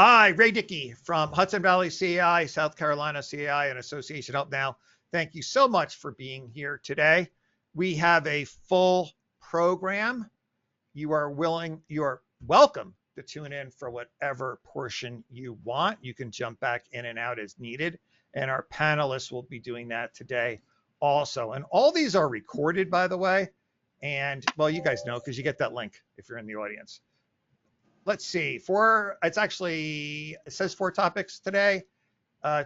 Hi, Ray Dickey from Hudson Valley CAI, South Carolina CAI and Association Help Now. Thank you so much for being here today. We have a full program. You are welcome to tune in for whatever portion you want. You can jump back in and out as needed. And our panelists will be doing that today also. And all these are recorded, by the way. And well, you guys know because you get that link if you're in the audience. Let's see, it says 4 topics today.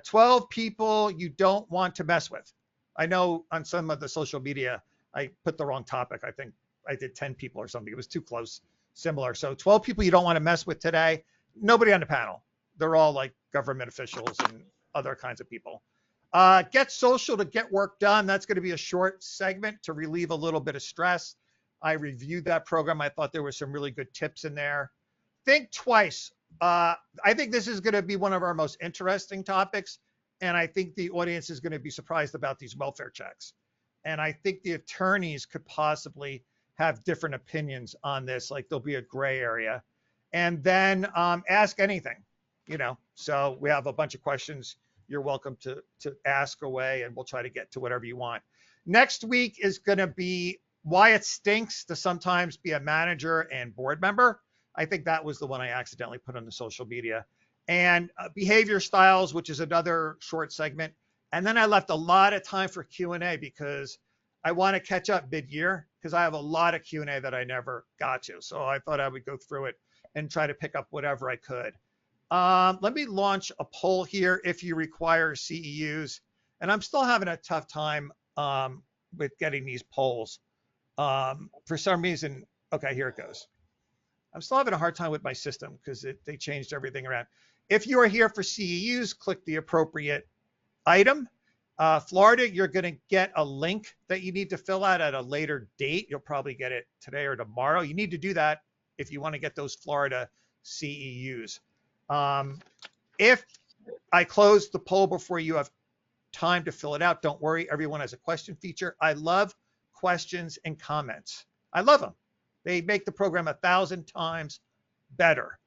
12 people you don't want to mess with. I know on some of the social media, I put the wrong topic. I think I did 10 people or something. It was too close, similar. So 12 people you don't want to mess with today. Nobody on the panel. They're all like government officials and other kinds of people. Get social to get work done. That's going to be a short segment to relieve a little bit of stress. I reviewed that program. I thought there were some really good tips in there. Think twice. I think this is going to be one of our most interesting topics. And I think the audience is going to be surprised about these welfare checks. And I think the attorneys could possibly have different opinions on this, like there'll be a gray area. And then ask anything, So we have a bunch of questions. You're welcome to ask away, and we'll try to get to whatever you want. Next week is going to be why it stinks to sometimes be a manager and board member. I think that was the one I accidentally put on the social media. And behavior styles, which is another short segment. And then I left a lot of time for Q&A because I want to catch up mid-year because I have a lot of Q&A that I never got to. So I thought I would go through it and try to pick up whatever I could. Let me launch a poll here if you require CEUs. And I'm still having a tough time with getting these polls. For some reason, okay, here it goes. I'm still having a hard time with my system because they changed everything around. If you are here for CEUs, click the appropriate item. Florida, you're going to get a link that you need to fill out at a later date. You'll probably get it today or tomorrow. You need to do that if you want to get those Florida CEUs. If I close the poll before you have time to fill it out, don't worry. Everyone has a question feature. I love questions and comments. I love them. They make the program 1,000 times better.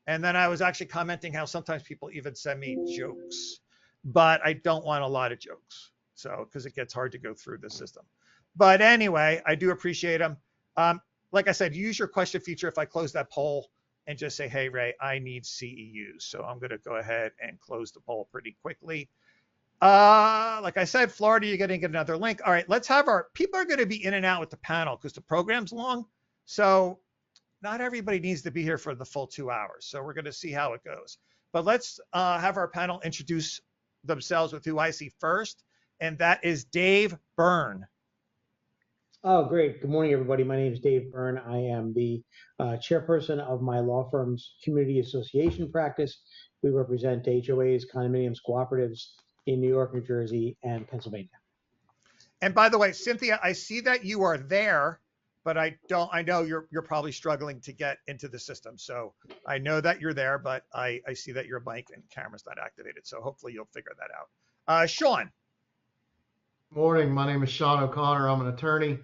And then I was actually commenting how sometimes people even send me jokes, but I don't want a lot of jokes. So, because it gets hard to go through the system. But anyway, I do appreciate them. Like I said, use your question feature if I close that poll and just say, hey, Ray, I need CEUs. So I'm going to go ahead and close the poll pretty quickly. Like I said, Florida, you're going to get another link. All right, let's have people are going to be in and out with the panel because the program's long. So not everybody needs to be here for the full 2 hours. So we're going to see how it goes. But let's have our panel introduce themselves with who I see first. And that is Dave Byrne. Oh, great. Good morning, everybody. My name is Dave Byrne. I am the chairperson of my law firm's community association practice. We represent HOAs, condominiums, cooperatives in New York, New Jersey, and Pennsylvania. And by the way, Cynthia, I see that you are there, but I know you're probably struggling to get into the system. So I know that you're there, but I see that your mic and camera's not activated. So hopefully you'll figure that out. Sean. Morning. My name is Sean O'Connor. I'm an attorney.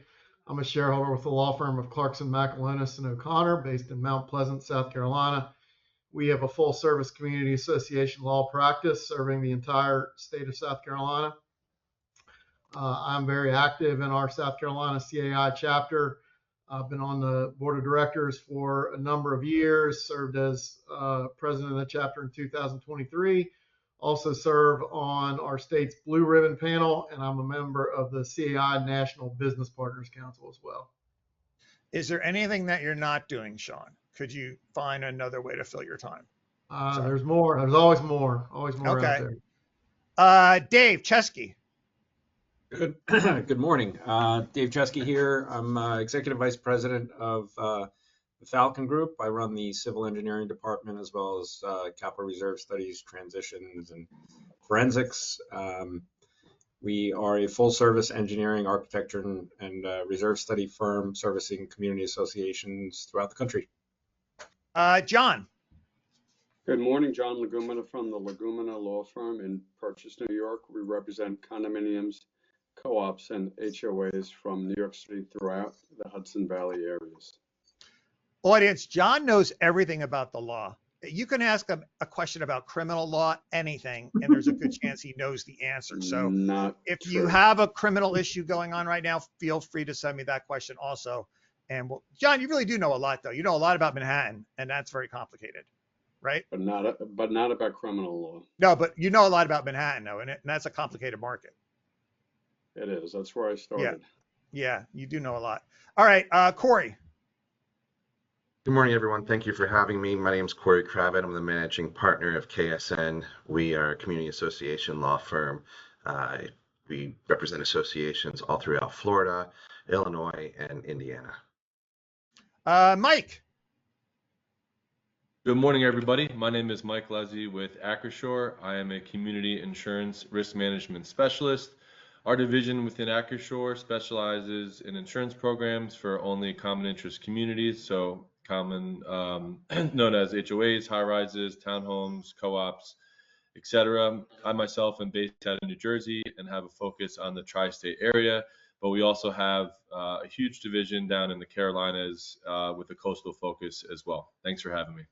I'm a shareholder with the law firm of Clarkson, McAlonis, and O'Connor based in Mount Pleasant, South Carolina. We have a full service community association law practice serving the entire state of South Carolina. I'm very active in our South Carolina CAI chapter. I've been on the board of directors for a number of years, served as president of the chapter in 2023, also serve on our state's Blue Ribbon panel, and I'm a member of the CAI National Business Partners Council as well. Is there anything that you're not doing, Sean? Could you find another way to fill your time? There's more. There's always more. Always more out there. Dave Chesky. Good morning. Dave Chesky here. I'm Executive Vice President of the Falcon Group. I run the Civil Engineering Department as well as Capital Reserve Studies, Transitions, and Forensics. We are a full-service engineering, architecture, and reserve study firm servicing community associations throughout the country. John. Good morning, John Legumina from the Legumina Law Firm in Purchase, New York. We represent condominiums, co-ops, and HOAs from New York City throughout the Hudson Valley areas. Audience, John knows everything about the law. You can ask him a question about criminal law, anything, and there's a good chance he knows the answer. So Not if you true. have a criminal issue going on right now, feel free to send me that question also. And John, you really do know a lot, though. You know a lot about Manhattan, and that's very complicated, right? But not about criminal law. No, but you know a lot about Manhattan, though, and that's a complicated market. It is. That's where I started. Yeah, you do know a lot. All right, Corey. Good morning, everyone. Thank you for having me. My name is Corey Kravitz. I'm the managing partner of KSN. We are a community association law firm. We represent associations all throughout Florida, Illinois, and Indiana. Mike. Good morning, everybody. My name is Mike Lezzi with Acrisure. I am a community insurance risk management specialist. Our division within Acrisure specializes in insurance programs for only common interest communities, so common known as HOAs, high rises, townhomes, co-ops, etc. I myself am based out of New Jersey and have a focus on the tri-state area, but we also have a huge division down in the Carolinas with a coastal focus as well. Thanks for having me.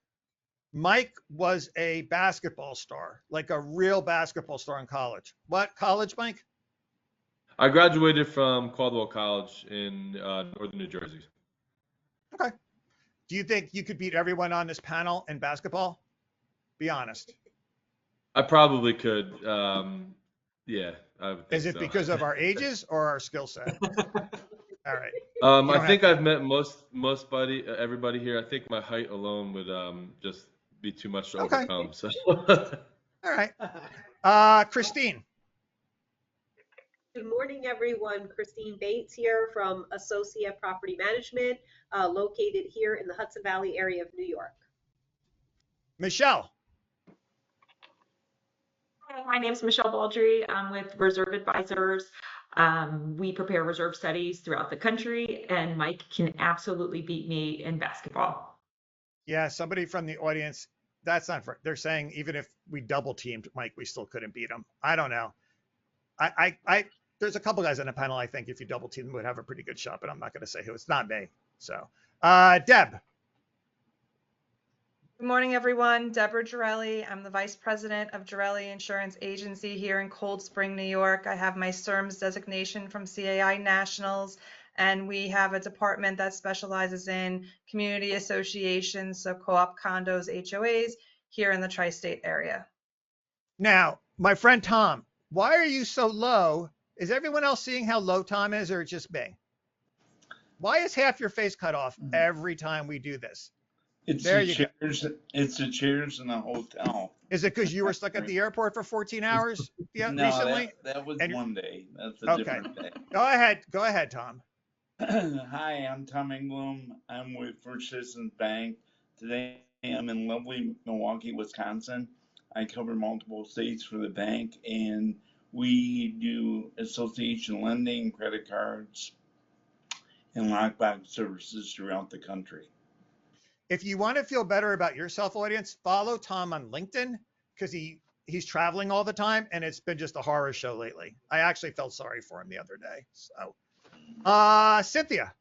Mike was a basketball star, like a real basketball star in college. What college, Mike? I graduated from Caldwell College in northern New Jersey. Okay. Do you think you could beat everyone on this panel in basketball? Be honest. I probably could. Yeah, I would think Is it so. because of our ages or our skill set? All right. I think I've met everybody here. I think my height alone would just be too much to overcome. So. All right. Christine. Good morning, everyone. Christine Bates here from Associa Property Management, located here in the Hudson Valley area of New York. Michelle. Hi, my name is Michelle Baldry. I'm with Reserve Advisors. We prepare reserve studies throughout the country, and Mike can absolutely beat me in basketball. Yeah, somebody from the audience, that's not fair. They're saying even if we double teamed Mike, we still couldn't beat him. I don't know. There's a couple guys on the panel, I think, if you double team them, would have a pretty good shot, but I'm not going to say who. It's not me. So, Deb. Good morning, everyone. Deborah Girelli. I'm the Vice President of Girelli Insurance Agency here in Cold Spring, New York. I have my CERMS designation from CAI Nationals, and we have a department that specializes in community associations, so co-op condos, HOAs, here in the tri-state area. Now, my friend Tom, why are you so low? Is everyone else seeing how low Tom is, or just me? Why is half your face cut off every time we do this? It's the chairs in the hotel. Is it because you were stuck at the airport for 14 hours recently? That was one day. That's a different day. Go ahead, Tom. Hi, I'm Tom Engblom. I'm with First Citizens Bank. Today I'm in lovely Milwaukee, Wisconsin. I cover multiple states for the bank, and we do association lending, credit cards, and lockbox services throughout the country. If you want to feel better about yourself, audience, follow Tom on LinkedIn, because he's traveling all the time, and it's been just a horror show lately. I actually felt sorry for him the other day. So, Cynthia.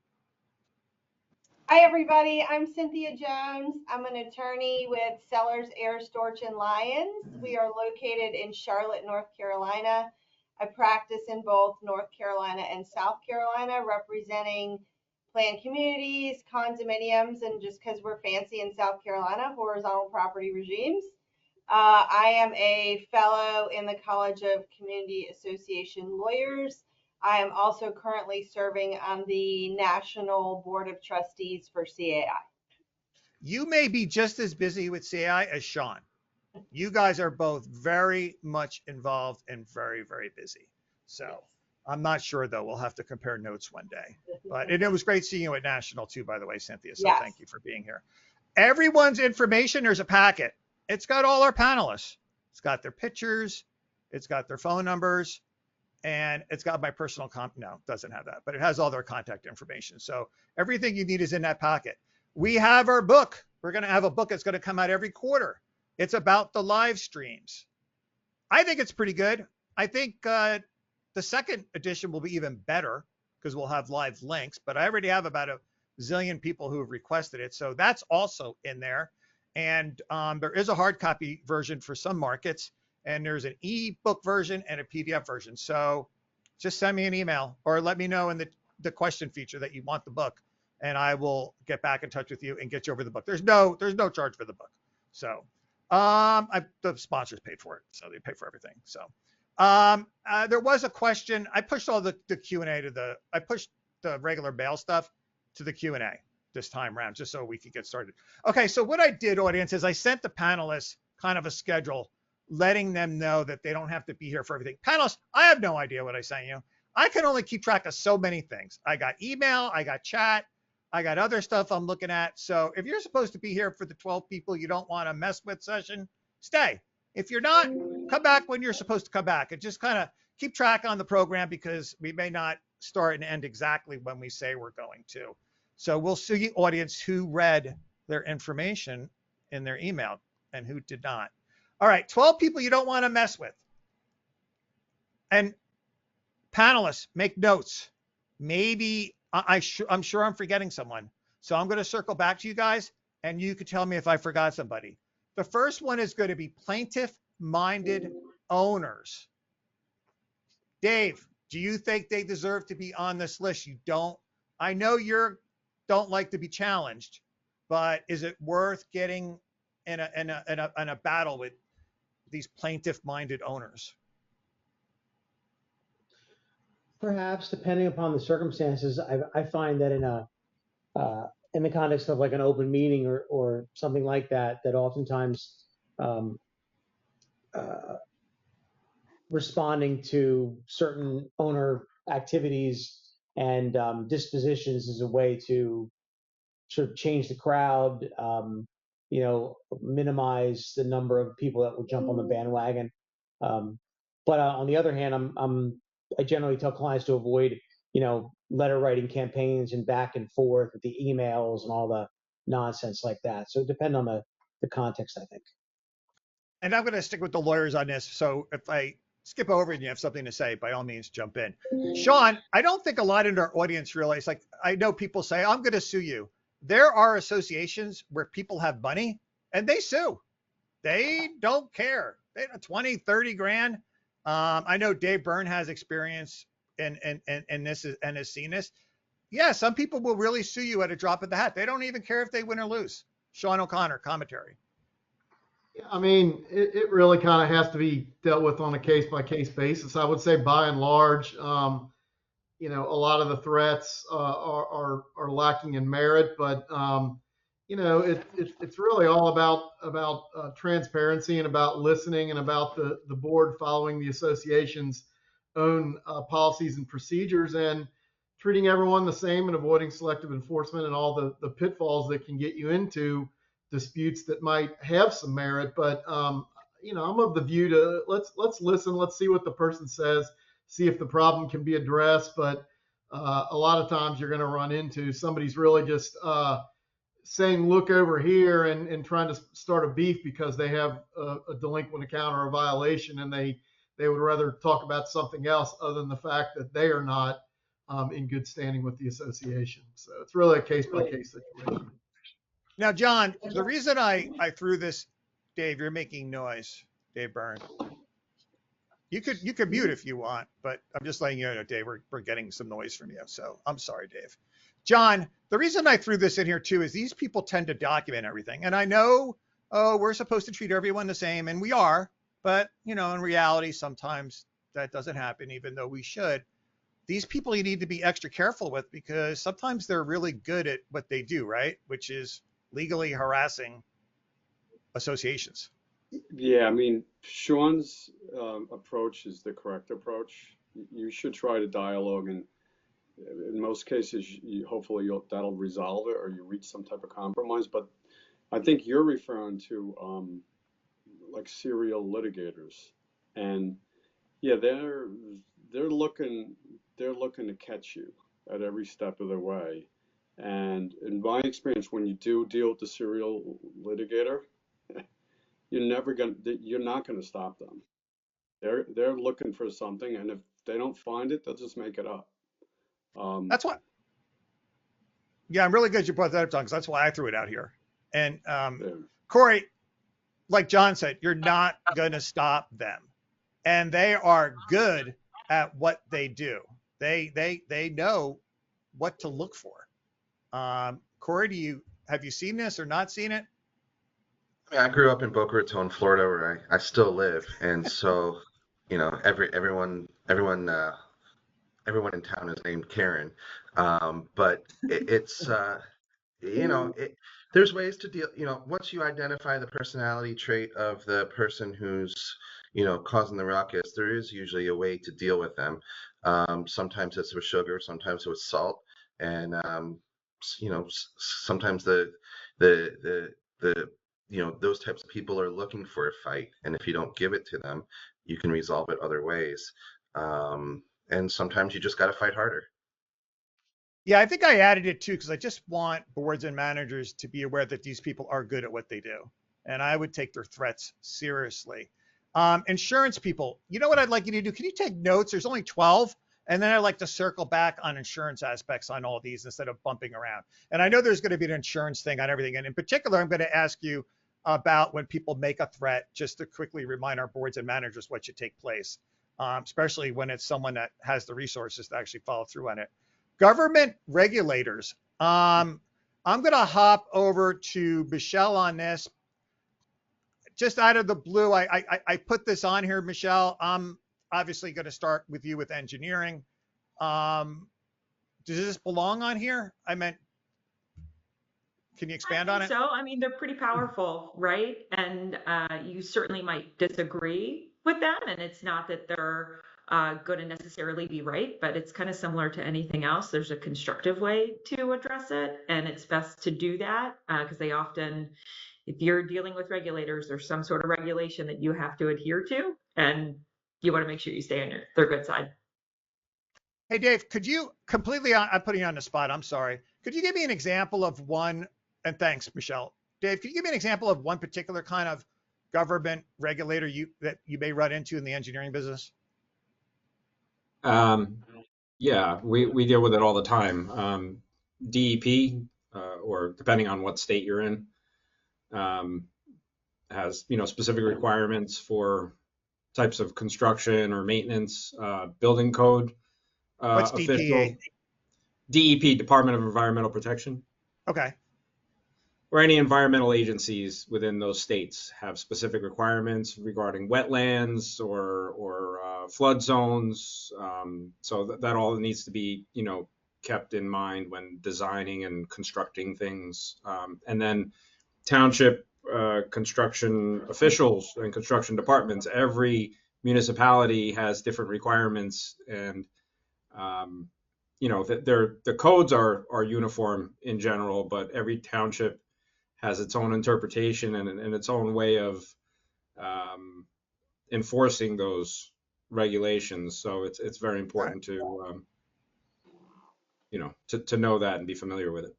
Hi, everybody. I'm Cynthia Jones. I'm an attorney with Sellers, Air, Storch, and Lyons. We are located in Charlotte, North Carolina. I practice in both North Carolina and South Carolina, representing planned communities, condominiums, and just because we're fancy in South Carolina, horizontal property regimes. I am a fellow in the College of Community Association Lawyers. I am also currently serving on the National Board of Trustees for CAI. You may be just as busy with CAI as Sean. You guys are both very much involved and very, very busy. So I'm not sure, though. We'll have to compare notes one day. But it was great seeing you at National, too, by the way, Cynthia. So yes. Thank you for being here. Everyone's information, there's a packet. It's got all our panelists. It's got their pictures. It's got their phone numbers. And it's got my personal no, it doesn't have that, but it has all their contact information. So everything you need is in that packet. We have our book. We're going to have a book that's going to come out every quarter. It's about the live streams. I think it's pretty good. I think the second edition will be even better because we'll have live links, but I already have about a zillion people who have requested it. So that's also in there. And there is a hard copy version for some markets, and there's an ebook version and a PDF version. So just send me an email or let me know in the question feature that you want the book, and I will get back in touch with you and get you over the book. There's no charge for the book. So the sponsors paid for it, so they pay for everything. So there was a question. I pushed all the Q&A to I pushed the regular mail stuff to the Q&A this time around, just so we could get started. Okay, so what I did, audience, is I sent the panelists kind of a schedule, letting them know that they don't have to be here for everything. Panelists, I have no idea what I sent you. I can only keep track of so many things. I got email, I got chat, I got other stuff I'm looking at. So if you're supposed to be here for the 12 people you don't want to mess with session, stay. If you're not, come back when you're supposed to come back, and just kind of keep track on the program, because we may not start and end exactly when we say we're going to. So we'll see, audience, who read their information in their email and who did not. All right, 12 people you don't want to mess with. And panelists, make notes. Maybe I'm sure I'm forgetting someone. So I'm going to circle back to you guys, and you can tell me if I forgot somebody. The first one is going to be plaintiff-minded owners. Dave, do you think they deserve to be on this list? You don't. I know you don't like to be challenged, but is it worth getting in a battle with these plaintiff-minded owners? Perhaps, depending upon the circumstances. I find that in the context of like an open meeting or something like that, that oftentimes responding to certain owner activities and dispositions is a way to sort of change the crowd, minimize the number of people that will jump on the bandwagon. But on the other hand, I generally tell clients to avoid, letter writing campaigns and back and forth with the emails and all the nonsense like that. So it depends on the context, I think. And I'm going to stick with the lawyers on this. So if I skip over and you have something to say, by all means, jump in. Sean, I don't think a lot in our audience realize, like, I know people say, I'm going to sue you. There are associations where people have money and they sue. They don't care. They have 20, 30 grand. I know Dave Byrne has experience in this and has seen this. Yeah, some people will really sue you at a drop of the hat. They don't even care if they win or lose. Sean O'Connor, commentary. I mean, it really kind of has to be dealt with on a case-by-case basis. I would say by and large, a lot of the threats are lacking in merit, but it's really all about transparency and about listening and about the board following the association's own policies and procedures and treating everyone the same and avoiding selective enforcement and all the pitfalls that can get you into disputes that might have some merit. But I'm of the view to let's listen, let's see what the person says, see if the problem can be addressed. But a lot of times you're going to run into somebody's really just saying, look over here, and trying to start a beef because they have a delinquent account or a violation, and they would rather talk about something else other than the fact that they are not in good standing with the association. So it's really a case-by-case situation. Now, John, the reason I threw this, Dave, you're making noise, Dave Byrne. You could mute if you want, but I'm just letting you know, Dave, we're getting some noise from you. So I'm sorry, Dave. John, the reason I threw this in here too is these people tend to document everything. And I know, we're supposed to treat everyone the same, and we are, but in reality, sometimes that doesn't happen, even though we should. These people you need to be extra careful with, because sometimes they're really good at what they do, right? Which is legally harassing associations. Yeah, I mean, Sean's approach is the correct approach. You should try to dialogue, and in most cases, hopefully that'll resolve it, or you reach some type of compromise. But I think you're referring to like serial litigators, and yeah, they're looking to catch you at every step of the way. And in my experience, when you do deal with the serial litigator, you're not gonna stop them. They're looking for something, and if they don't find it, they'll just make it up. That's why. Yeah, I'm really glad you brought that up, John, because that's why I threw it out here. And Corey, like John said, you're not going to stop them, and they are good at what they do. They know what to look for. Corey, have you seen this or not seen it? I mean, I grew up in Boca Raton, Florida, where I still live, and so everyone in town is named Karen. But it's there's ways to deal. Once you identify the personality trait of the person who's causing the ruckus, there is usually a way to deal with them. Sometimes it's with sugar, sometimes with salt, and sometimes the those types of people are looking for a fight, and if you don't give it to them, you can resolve it other ways. And sometimes you just got to fight harder. Yeah, I think I added it too because I just want boards and managers to be aware that these people are good at what they do, and I would take their threats seriously. Insurance people, you know what I'd like you to do? Can you take notes? There's only 12, and then I'd like to circle back on insurance aspects on all these instead of bumping around. And I know there's going to be an insurance thing on everything, and in particular, I'm going to ask you about when people make a threat, just to quickly remind our boards and managers what should take place, especially when it's someone that has the resources to actually follow through on it. Government regulators. I'm going to hop over to Michelle on this. Just out of the blue, I put this on here, Michelle. I'm obviously going to start with you with engineering. Does this belong on here? I meant, can you expand on it? So, I mean, they're pretty powerful, right? And you certainly might disagree with them, and it's not that they're going to necessarily be right, but it's kind of similar to anything else. There's a constructive way to address it, and it's best to do that because they often, if you're dealing with regulators, there's some sort of regulation that you have to adhere to, and you want to make sure you stay on their good side. Hey, Dave, could you I'm putting you on the spot. I'm sorry. Could you give me an example of one, and thanks, Michelle. Dave, could you give me an example of one particular kind of government regulator that you may run into in the engineering business? Yeah, we deal with it all the time. DEP, or depending on what state you're in, has specific requirements for types of construction or maintenance. Building code What's official. DPE? DEP, Department of Environmental Protection. Okay. Or any environmental agencies within those states have specific requirements regarding wetlands or flood zones. So that all needs to be, kept in mind when designing and constructing things. And then township construction officials and construction departments, every municipality has different requirements, and the codes are uniform in general, but every township has its own interpretation and its own way of enforcing those regulations. So it's very important to know that and be familiar with it.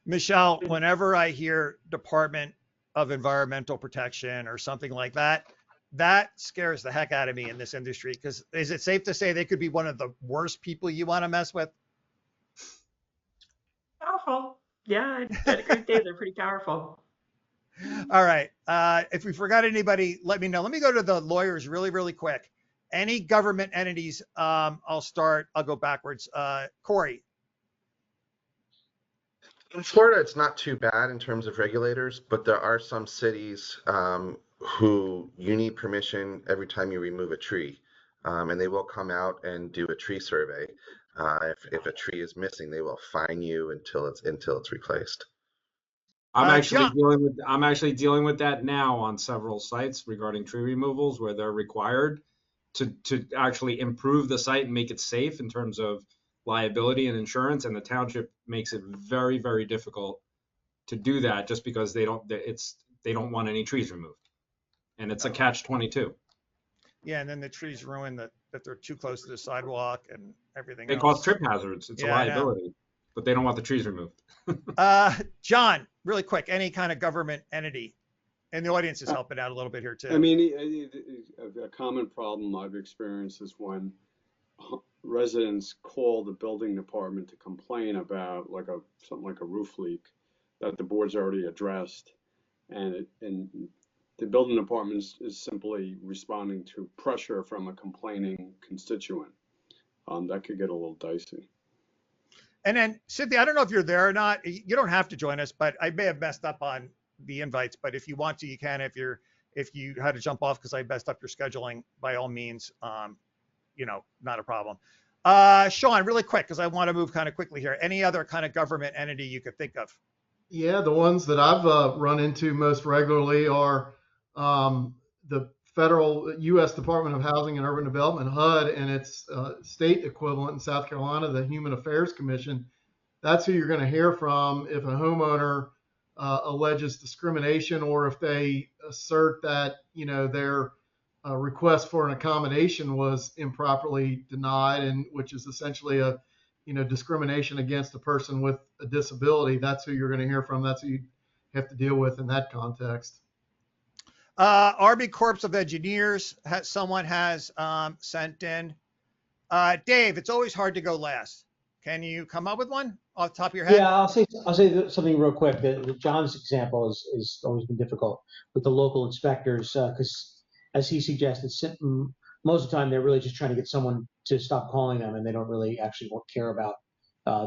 Michelle, whenever I hear Department of Environmental Protection or something like that, that scares the heck out of me in this industry. Because is it safe to say they could be one of the worst people you want to mess with? Powerful. Yeah, I'd agree with Dave. They're pretty powerful. All right. If we forgot anybody, let me know. Let me go to the lawyers really, really quick. Any government entities, I'll go backwards. Corey. In Florida, it's not too bad in terms of regulators, but there are some cities who you need permission every time you remove a tree, and they will come out and do a tree survey. If a tree is missing, they will fine you until it's replaced. I'm actually dealing with that now on several sites regarding tree removals where they're required to actually improve the site and make it safe in terms of liability and insurance, and the township makes it very, very difficult to do that just because they don't want any trees removed, and it's a catch-22. Yeah, and then the trees ruin that they're too close to the sidewalk and everything They else. cause trip hazards. It's a liability, but they don't want the trees removed. John, really quick, any kind of government entity, and the audience is helping out a little bit here too. I mean, a common problem I've experienced is when residents call the building department to complain about something like a roof leak that the board's already addressed, and the building department is simply responding to pressure from a complaining constituent. That could get a little dicey. And then Cynthia, I don't know if you're there or not. You don't have to join us, but I may have messed up on the invites. But if you want to, you can. If you had to jump off because I messed up your scheduling, by all means, not a problem. Sean, really quick, because I want to move kind of quickly here. Any other kind of government entity you could think of? Yeah, the ones that I've run into most regularly are the federal U.S. Department of Housing and Urban Development, HUD, and its state equivalent in South Carolina, the Human Affairs Commission. That's who you're going to hear from if a homeowner alleges discrimination, or if they assert that their request for an accommodation was improperly denied, and which is essentially a discrimination against a person with a disability. That's who you're going to hear from. That's who you have to deal with in that context. Army Corps of Engineers, someone has sent in. Dave, it's always hard to go last. Can you come up with one off the top of your head? Yeah, I'll say something real quick. The John's example is always been difficult with the local inspectors because, as he suggested, most of the time they're really just trying to get someone to stop calling them, and they don't really actually care about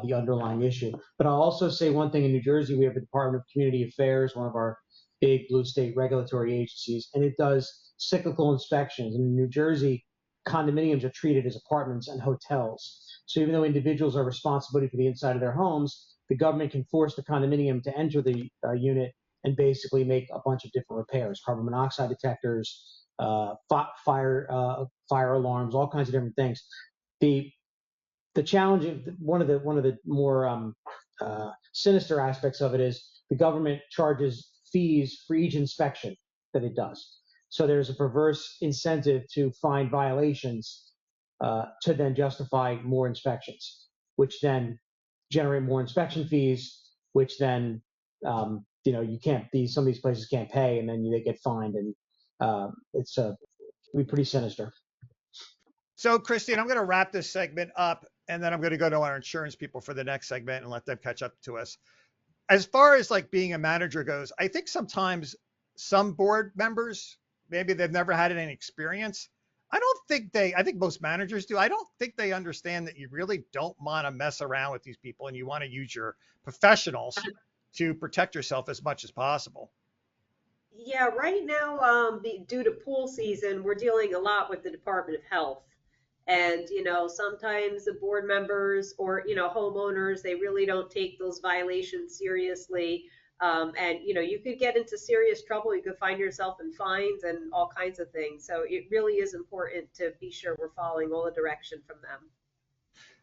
the underlying issue. But I'll also say one thing: in New Jersey, we have the Department of Community Affairs, one of our big blue state regulatory agencies, and it does cyclical inspections. And in New Jersey, condominiums are treated as apartments and hotels. So even though individuals are responsible for the inside of their homes, the government can force the condominium to enter the unit and basically make a bunch of different repairs: carbon monoxide detectors, fire alarms, all kinds of different things. The challenge, one of the more sinister aspects of it is the government charges fees for each inspection that it does. So there's a perverse incentive to find violations to then justify more inspections, which then generate more inspection fees, which then some of these places can't pay, and then they get fined, and it's be pretty sinister. So, Christine, I'm going to wrap this segment up, and then I'm going to go to our insurance people for the next segment and let them catch up to us. As far as like being a manager goes, I think sometimes some board members, maybe they've never had any experience. I think most managers do. I don't think they understand that you really don't want to mess around with these people, and you want to use your professionals to protect yourself as much as possible. Yeah, right now, due to pool season, we're dealing a lot with the Department of Health. And, sometimes the board members or, homeowners, they really don't take those violations seriously. And, you could get into serious trouble. You could find yourself in fines and all kinds of things. So it really is important to be sure we're following all the direction from them.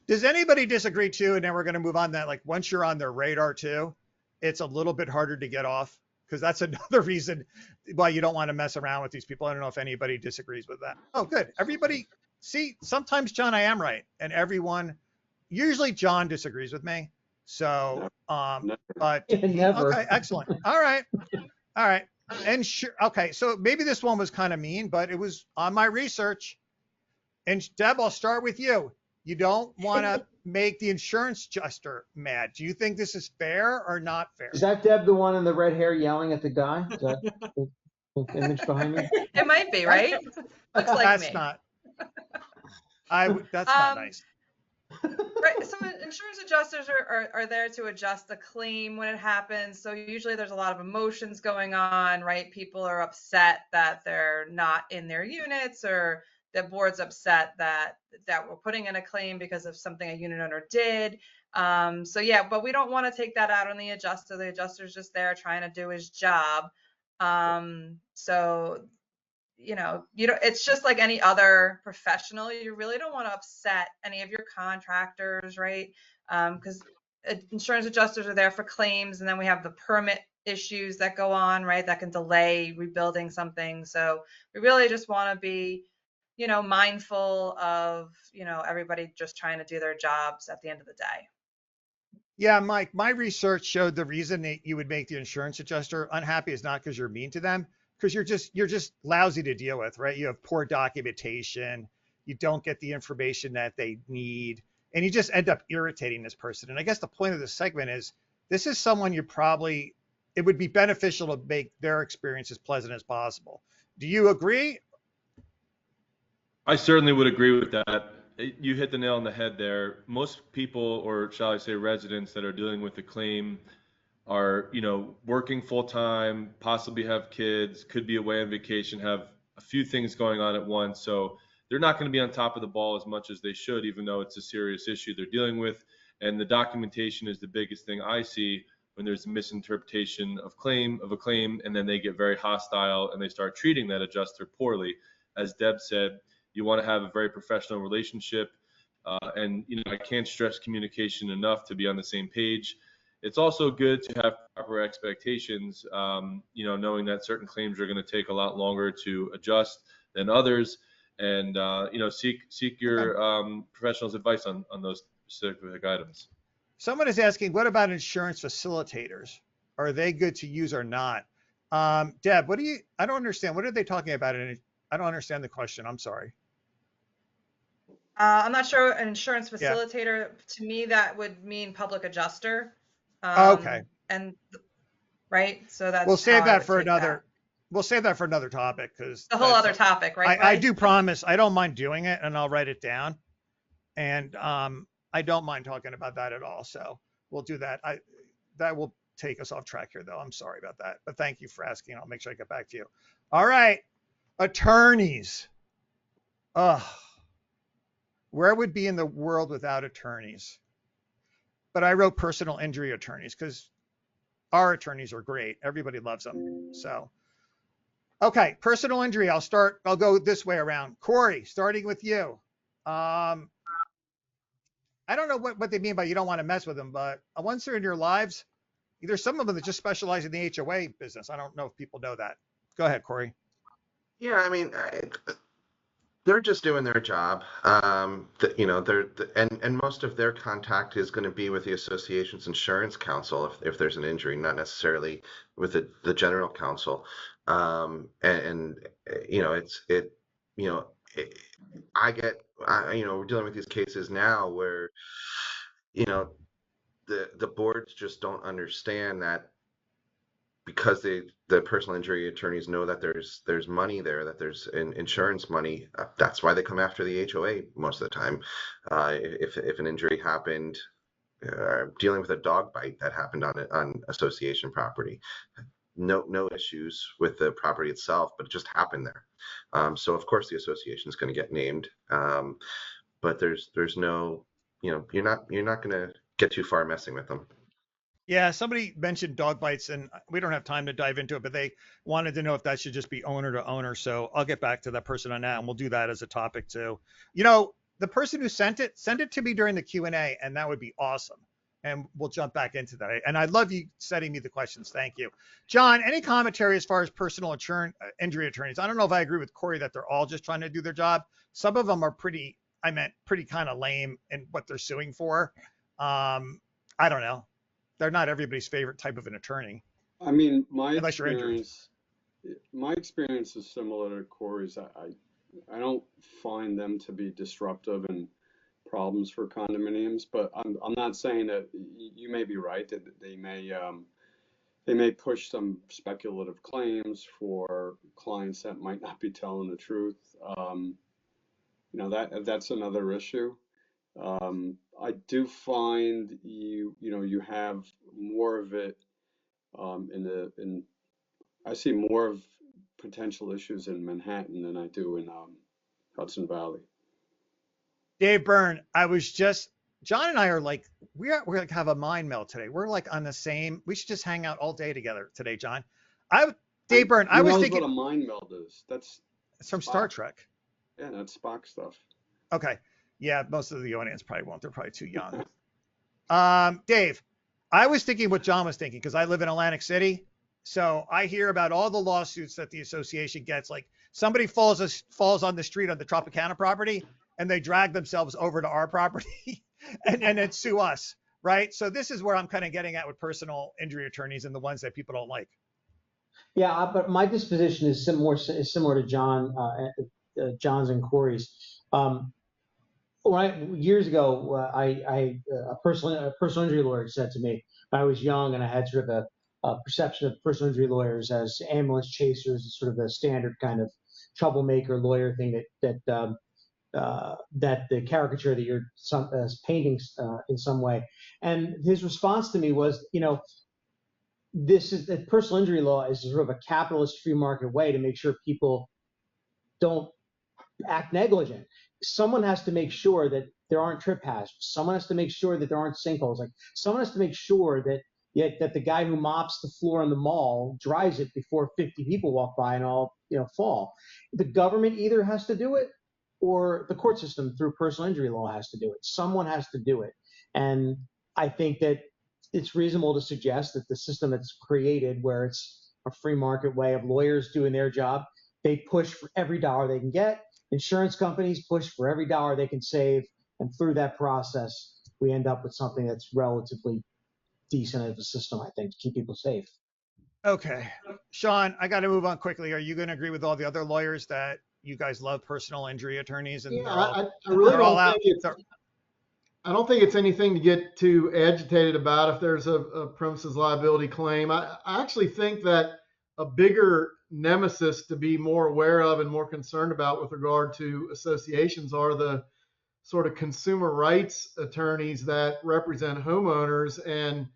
Does anybody disagree too? And then we're going to move on that, like, once you're on their radar too, it's a little bit harder to get off, because that's another reason why you don't want to mess around with these people. I don't know if anybody disagrees with that. Oh, good. Everybody, see, sometimes, John, I am right. And usually John disagrees with me. So, but Never. Okay, excellent. All right. And sure. Okay. So maybe this one was kind of mean, but it was on my research. And Deb, I'll start with you. You don't want to make the insurance adjuster mad. Do you think this is fair or not fair? Is that Deb, the one in the red hair yelling at the guy? Is that the image behind me? It might be, right? Looks like That's me. not. That's not nice. Right. So insurance adjusters are there to adjust the claim when it happens. So usually there's a lot of emotions going on, right? People are upset that they're not in their units, or the board's upset that we're putting in a claim because of something a unit owner did. So yeah, but we don't want to take that out on the adjuster. The adjuster's just there trying to do his job. So it's just like any other professional. You really don't want to upset any of your contractors, right? Because insurance adjusters are there for claims, and then we have the permit issues that go on, right? That can delay rebuilding something. So we really just want to be, mindful of, everybody just trying to do their jobs at the end of the day. Yeah, Mike, my research showed the reason that you would make the insurance adjuster unhappy is not because you're mean to them, because you're just lousy to deal with, right? You have poor documentation, you don't get the information that they need, and you just end up irritating this person. And I guess the point of this segment is, this is someone you probably it would be beneficial to make their experience as pleasant as possible. Do you agree? I certainly would agree with that. You hit the nail on the head there. Most people, or shall I say residents that are dealing with the claim are, working full time, possibly have kids, could be away on vacation, have a few things going on at once. So they're not going to be on top of the ball as much as they should, even though it's a serious issue they're dealing with. And the documentation is the biggest thing I see when there's a misinterpretation of a claim, and then they get very hostile and they start treating that adjuster poorly. As Deb said, you want to have a very professional relationship. And I can't stress communication enough to be on the same page. It's also good to have proper expectations, knowing that certain claims are going to take a lot longer to adjust than others, and seek your professional's advice on those specific items. Someone is asking, what about insurance facilitators? Are they good to use or not? Deb, I don't understand. What are they talking about? I don't understand the question. I'm sorry. I'm not sure. An insurance facilitator, to me, that would mean public adjuster. Okay. And right. So that's we'll save how I that would for take another. that. We'll save that for another topic, because The whole other topic, right? I do promise I don't mind doing it, and I'll write it down. And I don't mind talking about that at all. So we'll do that. That will take us off track here, though. I'm sorry about that. But thank you for asking. I'll make sure I get back to you. All right. Attorneys. Where would be in the world without attorneys? But I wrote personal injury attorneys because our attorneys are great. Everybody loves them. So, okay, personal injury. I'll go this way around. Corey, starting with you. I don't know what they mean by you don't want to mess with them, but once they're in your lives, there's some of them that just specialize in the HOA business. I don't know if people know that. Go ahead, Corey. Yeah, I mean, they're just doing their job. And most of their contact is going to be with the association's insurance counsel if there's an injury, not necessarily with the general counsel. We're dealing with these cases now where, the boards just don't understand that, because the personal injury attorneys know that there's money there, that there's insurance money. That's why they come after the HOA most of the time. If an injury happened, dealing with a dog bite that happened on association property, no issues with the property itself, but it just happened there. So of course the association is going to get named, but there's no, you're not going to get too far messing with them. Yeah, somebody mentioned dog bites, and we don't have time to dive into it, but they wanted to know if that should just be owner to owner. So I'll get back to that person on that, and we'll do that as a topic too. The person who send it to me during the Q&A, and that would be awesome. And we'll jump back into that. And I love you setting me the questions. Thank you. John, any commentary as far as personal injury attorneys? I don't know if I agree with Corey that they're all just trying to do their job. Some of them are pretty kind of lame in what they're suing for. I don't know. They're not everybody's favorite type of an attorney. I mean, my unless you're injured. experience is similar to Corey's. I don't find them to be disruptive and problems for condominiums, but I'm not saying that you may be right that they may push some speculative claims for clients that might not be telling the truth. That's another issue. I do find you have more of it I see more of potential issues in Manhattan than I do in Hudson Valley. Dave Byrne, John and I are like, we're like have a mind meld today. We're like on the same, we should just hang out all day together today, John. Dave Byrne, I was thinking. What a mind meld is. It's from Star Trek. Yeah, that's Spock stuff. Okay. Yeah, most of the audience probably won't. They're probably too young. Dave, I was thinking what John was thinking because I live in Atlantic City. So I hear about all the lawsuits that the association gets. Like somebody falls on the street on the Tropicana property and they drag themselves over to our property and then sue us, right? So this is where I'm kind of getting at with personal injury attorneys and the ones that people don't like. Yeah, but my disposition is similar to John's and Corey's. Years ago, a personal injury lawyer said to me, I was young and I had sort of perception of personal injury lawyers as ambulance chasers, sort of a standard kind of troublemaker lawyer thing that the caricature that you're painting in some way. And his response to me was, this is that personal injury law is sort of a capitalist free market way to make sure people don't act negligent. Someone has to make sure that there aren't trip hazards. Someone has to make sure that there aren't sinkholes. Like someone has to make sure that that the guy who mops the floor in the mall dries it before 50 people walk by and all fall. The government either has to do it or the court system through personal injury law has to do it. Someone has to do it. And I think that it's reasonable to suggest that the system that's created, where it's a free market way of lawyers doing their job, they push for every dollar they can get. Insurance companies push for every dollar they can save. And through that process, we end up with something that's relatively decent as a system, I think, to keep people safe. Okay. Sean, I got to move on quickly. Are you going to agree with all the other lawyers that you guys love personal injury attorneys? And I really don't think I don't think it's anything to get too agitated about if there's a premises liability claim. I actually think that a bigger nemesis to be more aware of and more concerned about with regard to associations are the sort of consumer rights attorneys that represent homeowners and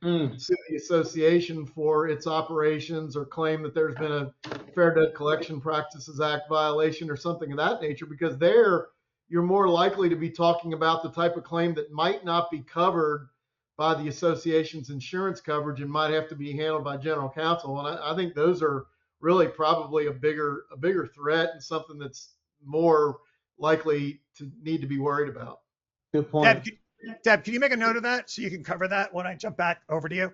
sue the association for its operations or claim that there's been a Fair Debt Collection Practices Act violation or something of that nature, because there you're more likely to be talking about the type of claim that might not be covered by the association's insurance coverage and might have to be handled by general counsel. And I think those are really probably a bigger threat and something that's more likely to need to be worried about. Good point. Deb, can you make a note of that so you can cover that when I jump back over to you?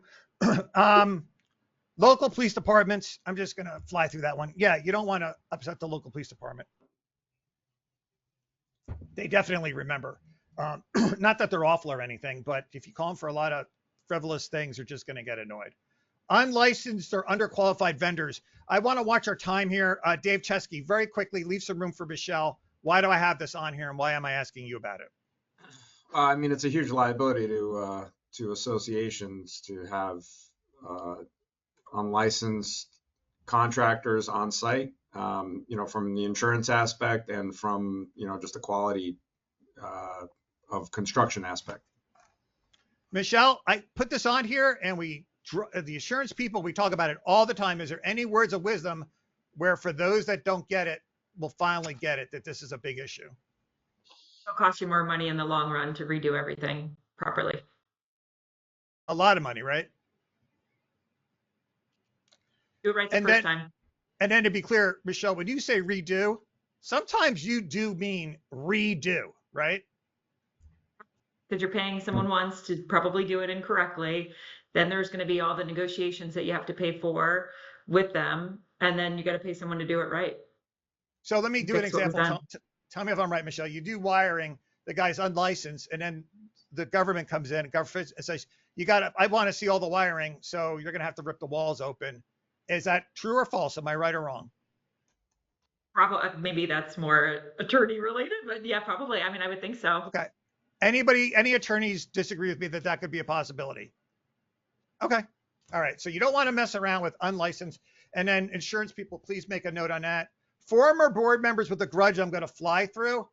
Local police departments, I'm just going to fly through that one. Yeah, you don't want to upset the local police department. They definitely remember. Not that they're awful or anything, but if you call them for a lot of frivolous things, they're just going to get annoyed. Unlicensed or underqualified vendors. I want to watch our time here. Dave Chesky, very quickly, leave some room for Michelle. Why do I have this on here and why am I asking you about it? I mean, it's a huge liability to associations to have unlicensed contractors on site, from the insurance aspect and from, just the quality of construction aspect. Michelle, I put this on here and the insurance people, we talk about it all the time. Is there any words of wisdom where for those that don't get it, will finally get it, that this is a big issue? It'll cost you more money in the long run to redo everything properly. A lot of money, right? Do it right the first time. And then to be clear, Michelle, when you say redo, sometimes you do mean redo, right? Because you're paying someone once to probably do it incorrectly. Then there's going to be all the negotiations that you have to pay for with them. And then you got to pay someone to do it right. So let me do an example. Tell me if I'm right, Michelle. You do wiring, the guy's unlicensed, and then the government comes in and says, I want to see all the wiring, so you're going to have to rip the walls open. Is that true or false? Am I right or wrong? Probably, maybe that's more attorney related, but yeah, probably. I mean, I would think so. Okay. Any attorneys disagree with me that could be a possibility? Okay. All right. So you don't want to mess around with unlicensed. And then insurance people, please make a note on that. Former board members with a grudge, I'm going to fly through.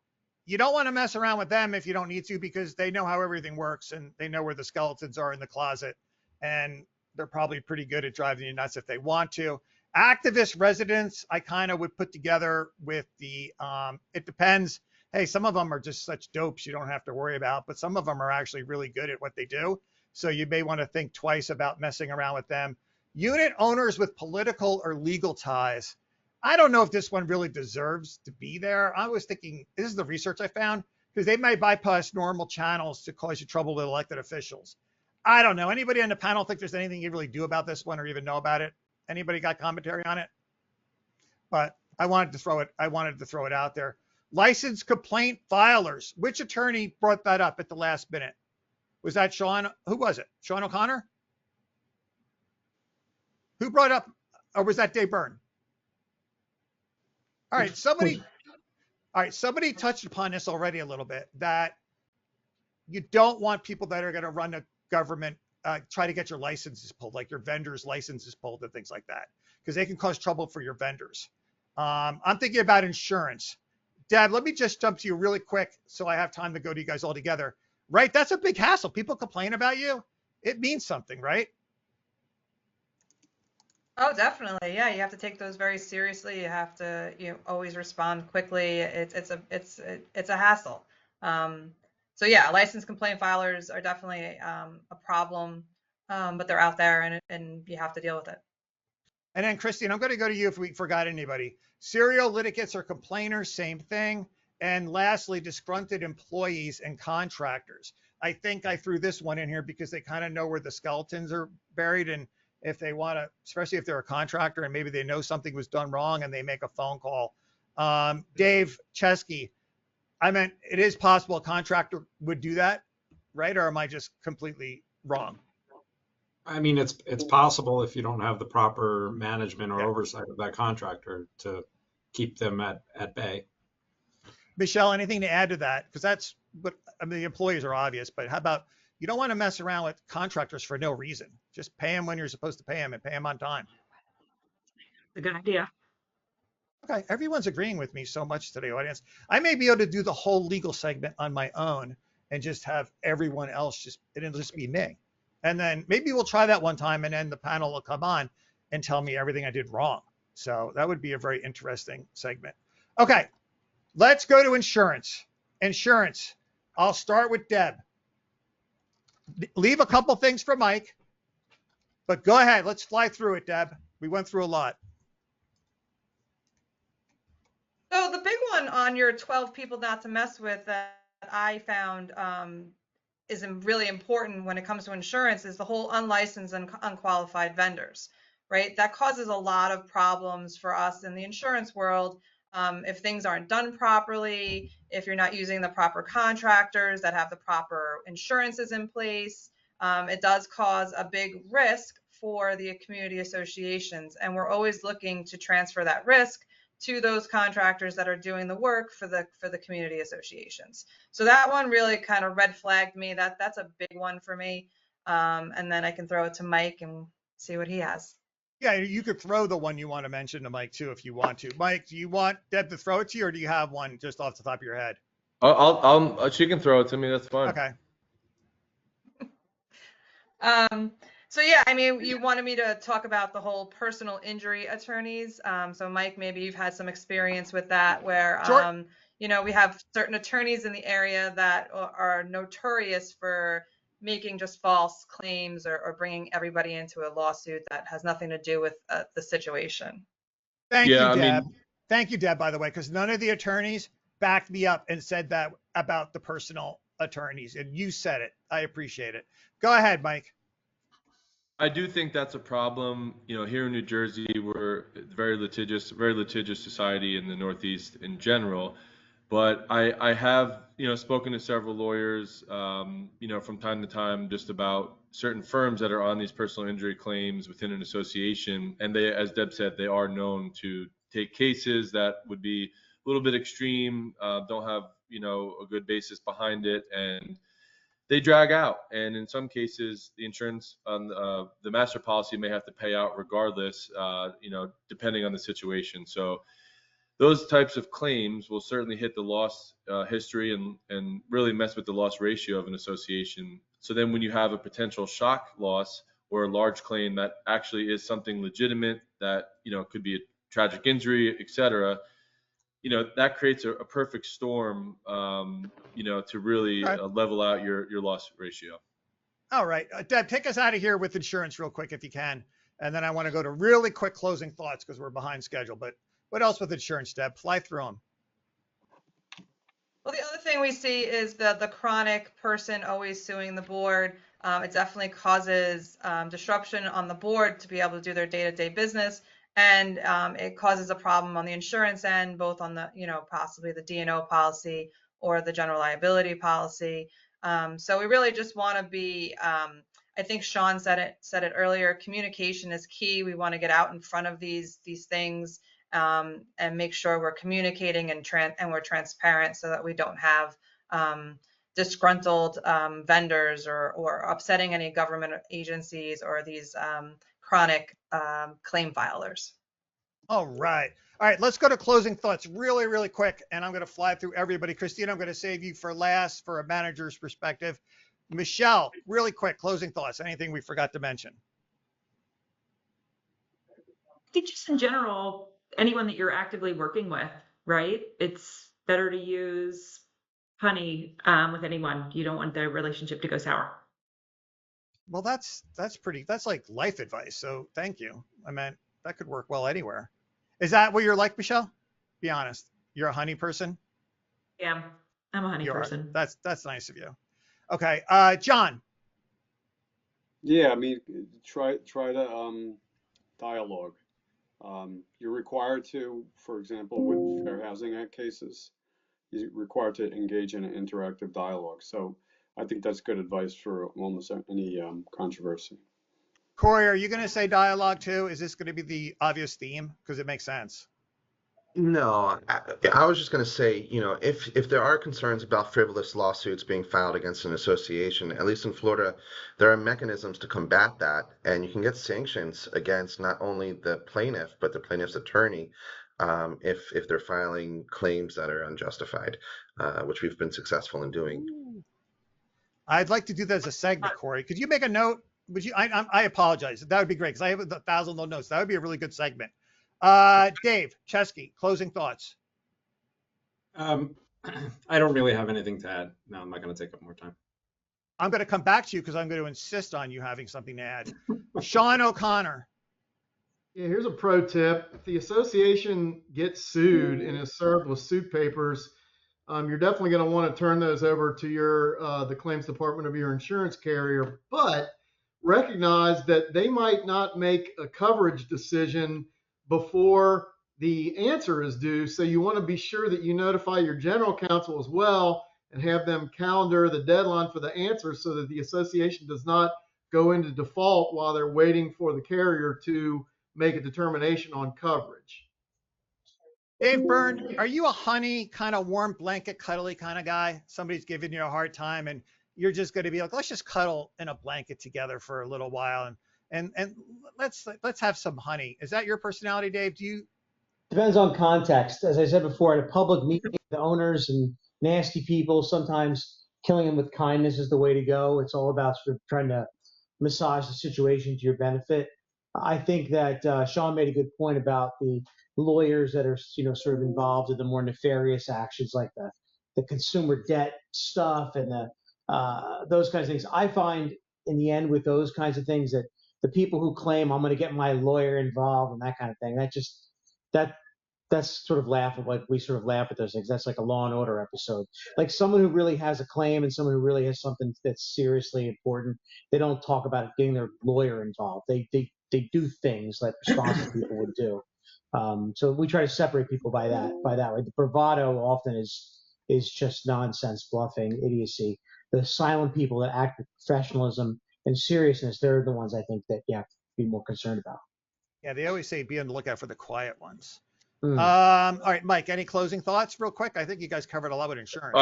You don't want to mess around with them if you don't need to, because they know how everything works and they know where the skeletons are in the closet. And they're probably pretty good at driving you nuts if they want to. Activist residents, I kind of would put together with the, it depends. Hey, some of them are just such dopes you don't have to worry about, but some of them are actually really good at what they do. So you may want to think twice about messing around with them. Unit owners with political or legal ties. I don't know if this one really deserves to be there. I was thinking, this is the research I found, because they may bypass normal channels to cause you trouble with elected officials. I don't know. Anybody on the panel think there's anything you really do about this one or even know about it? Anybody got commentary on it? But I wanted to throw it out there. Licensed complaint filers. Which attorney brought that up at the last minute? Was that Sean? Who was it? Sean O'Connor? Who brought up, or was that Dave Byrne? All right, somebody touched upon this already a little bit, that you don't want people that are going to run a government try to get your licenses pulled, like your vendors' licenses pulled and things like that, because they can cause trouble for your vendors. I'm thinking about insurance. Deb, let me just jump to you really quick so I have time to go to you guys all together. Right? That's a big hassle. People complain about you. It means something, right? Oh, definitely. Yeah, you have to take those very seriously. You have to, always respond quickly. It's a hassle. So yeah, licensed complaint filers are definitely a problem, but they're out there and you have to deal with it. And then Christine, I'm going to go to you if we forgot anybody. Serial litigants or complainers, same thing. And lastly, disgruntled employees and contractors. I think I threw this one in here because they kind of know where the skeletons are buried. And if they want to, especially if they're a contractor and maybe they know something was done wrong and they make a phone call. Dave Chesky, I meant it is possible a contractor would do that, right? Or am I just completely wrong? I mean, it's possible if you don't have the proper management or Yeah. oversight of that contractor to keep them at bay. Michelle, anything to add to that? Because that's what I mean, the employees are obvious, but how about you don't want to mess around with contractors for no reason. Just pay them when you're supposed to pay them and pay them on time. It's a good idea. Okay, everyone's agreeing with me so much today, audience. I may be able to do the whole legal segment on my own and just have everyone else it'll just be me. And then maybe we'll try that one time and then the panel will come on and tell me everything I did wrong. So that would be a very interesting segment. Okay, let's go to insurance. Insurance. I'll start with Deb. Leave a couple things for Mike, but go ahead. Let's fly through it, Deb. We went through a lot. So the big one on your 12 people not to mess with that I found is really important when it comes to insurance is the whole unlicensed and unqualified vendors, right? That causes a lot of problems for us in the insurance world. If things aren't done properly, if you're not using the proper contractors that have the proper insurances in place, it does cause a big risk for the community associations. And we're always looking to transfer that risk to those contractors that are doing the work for the community associations. So that one really kind of red flagged me. That's a big one for me. And then I can throw it to Mike and see what he has. Yeah, you could throw the one you want to mention to Mike too if you want to. Mike, do you want Deb to throw it to you, or do you have one just off the top of your head? She can throw it to me. That's fine. Okay. So yeah, I mean, you wanted me to talk about the whole personal injury attorneys. So Mike, maybe you've had some experience with that where, Sure. We have certain attorneys in the area that are notorious for making just false claims or bringing everybody into a lawsuit that has nothing to do with the situation. Thank you, Deb. Thank you, Deb, by the way, because none of the attorneys backed me up and said that about the personal attorneys, and you said it. I appreciate it. Go ahead, Mike. I do think that's a problem. Here in New Jersey, we're a very litigious society in the Northeast in general. But I have, spoken to several lawyers, from time to time just about certain firms that are on these personal injury claims within an association. And they, as Deb said, they are known to take cases that would be a little bit extreme, don't have, a good basis behind it, and they drag out. And in some cases, the insurance on the master policy may have to pay out regardless, depending on the situation. So those types of claims will certainly hit the loss history and really mess with the loss ratio of an association. So then when you have a potential shock loss or a large claim that actually is something legitimate that, could be a tragic injury, et cetera, that creates a perfect storm, to really level out your loss ratio. All right. Deb, take us out of here with insurance real quick if you can. And then I want to go to really quick closing thoughts because we're behind schedule. But what else with insurance, Deb? Fly through them. Well, the other thing we see is the chronic person always suing the board. It definitely causes disruption on the board to be able to do their day-to-day business. And it causes a problem on the insurance end, both on the, possibly the D&O policy or the general liability policy. So we really just want to be, I think Sean said it earlier, communication is key. We want to get out in front of these things and make sure we're communicating and we're transparent so that we don't have disgruntled vendors or upsetting any government agencies or these chronic claim filers. All right. All right, let's go to closing thoughts really, really quick. And I'm going to fly through everybody. Christine, I'm going to save you for last for a manager's perspective. Michelle, really quick, closing thoughts. Anything we forgot to mention? I think just in general, anyone that you're actively working with, right? It's better to use honey with anyone. You don't want the relationship to go sour. Well, that's like life advice. So thank you. I mean, that could work well anywhere. Is that what you're like, Michelle? Be honest. You're a honey person? Yeah, I'm a honey You are. person. That's nice of you. Okay. John. Yeah, I mean, try to dialogue. You're required to, for example, with Fair Housing Act cases, you're required to engage in an interactive dialogue. So I think that's good advice for almost any controversy. Corey, are you going to say dialogue too? Is this going to be the obvious theme? Because it makes sense. No, I was just going to say, if there are concerns about frivolous lawsuits being filed against an association, at least in Florida, there are mechanisms to combat that, and you can get sanctions against not only the plaintiff but the plaintiff's attorney if they're filing claims that are unjustified, which we've been successful in doing. I'd like to do that as a segment, Corey. Could you make a note? Would you? I apologize. That would be great because I have 1,000 little notes. That would be a really good segment. Dave Chesky, closing thoughts. I don't really have anything to add. No, I'm not going to take up more time. I'm going to come back to you because I'm going to insist on you having something to add. Sean O'Connor. Yeah, here's a pro tip. If the association gets sued and is served with suit papers, you're definitely going to want to turn those over to the claims department of your insurance carrier, but recognize that they might not make a coverage decision before the answer is due. So you want to be sure that you notify your general counsel as well and have them calendar the deadline for the answer so that the association does not go into default while they're waiting for the carrier to make a determination on coverage. Dave Byrne, are you a honey kind of warm blanket cuddly kind of guy? Somebody's giving you a hard time and you're just going to be like, let's just cuddle in a blanket together for a little while and let's have some honey. Is that your personality, Dave? Depends on context. As I said before, at a public meeting, the owners and nasty people, sometimes killing them with kindness is the way to go. It's all about sort of trying to massage the situation to your benefit. I think that Sean made a good point about the lawyers that are, sort of involved in the more nefarious actions like the consumer debt stuff and those kinds of things. I find in the end with those kinds of things that the people who claim I'm going to get my lawyer involved and that kind of thing, that's sort of laughable. Like we sort of laugh at those things. That's like a Law and Order episode. Like someone who really has a claim and someone who really has something that's seriously important, they don't talk about getting their lawyer involved. They do things that responsible people would do. So we try to separate people by that way. The bravado often is just nonsense, bluffing, idiocy. The silent people that act with professionalism and seriousness, they're the ones I think that you have to be more concerned about. Yeah, they always say be on the lookout for the quiet ones. Mm. All right, Mike, any closing thoughts real quick? I think you guys covered a lot with insurance.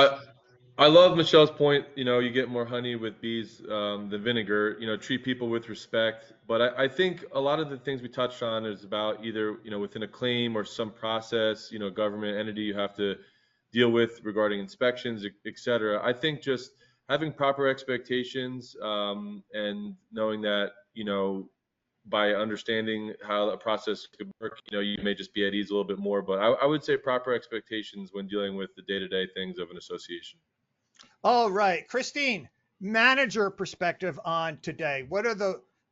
I love Michelle's point. You get more honey with bees than vinegar. Treat people with respect. But I think a lot of the things we touched on is about either, within a claim or some process, government entity you have to deal with regarding inspections, et cetera. I think just having proper expectations and knowing that, by understanding how a process could work, you may just be at ease a little bit more. But I would say proper expectations when dealing with the day-to-day things of an association. All right, Christine, manager perspective on today.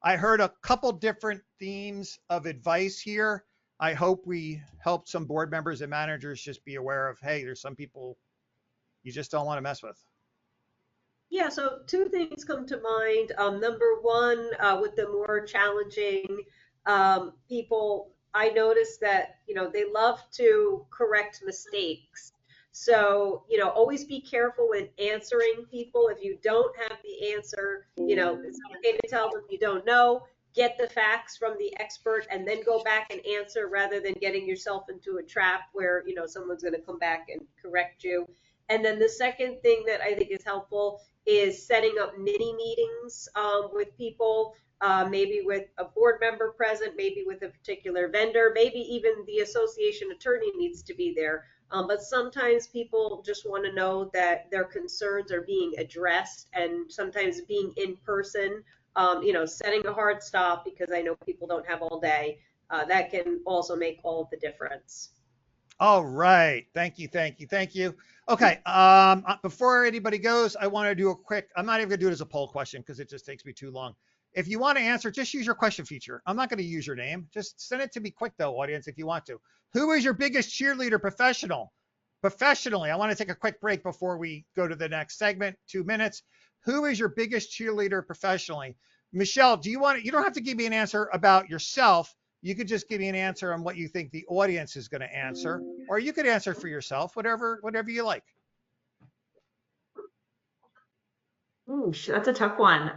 I heard a couple different themes of advice here. I hope we helped some board members and managers just be aware of, hey, there's some people you just don't want to mess with. Yeah, so two things come to mind. Number one, with the more challenging people, I noticed that, they love to correct mistakes. So, always be careful when answering people. If you don't have the answer, it's okay to tell them you don't know. Get the facts from the expert and then go back and answer rather than getting yourself into a trap where, someone's going to come back and correct you. And then the second thing that I think is helpful is setting up mini meetings with people, maybe with a board member present, maybe with a particular vendor, maybe even the association attorney needs to be there. But sometimes people just want to know that their concerns are being addressed, and sometimes being in person, setting a hard stop, because I know people don't have all day, that can also make all of the difference. All right. Thank you. Thank you. Thank you. Okay. Before anybody goes, I want to do a quick, I'm not even going to do it as a poll question because it just takes me too long. If you want to answer, just use your question feature. I'm not going to use your name. Just send it to me quick though, audience, if you want to. Who is your biggest cheerleader professionally? I want to take a quick break before we go to the next segment, 2 minutes. Who is your biggest cheerleader professionally? Michelle, you don't have to give me an answer about yourself. You could just give me an answer on what you think the audience is going to answer, or you could answer for yourself, whatever you like. Ooh, that's a tough one.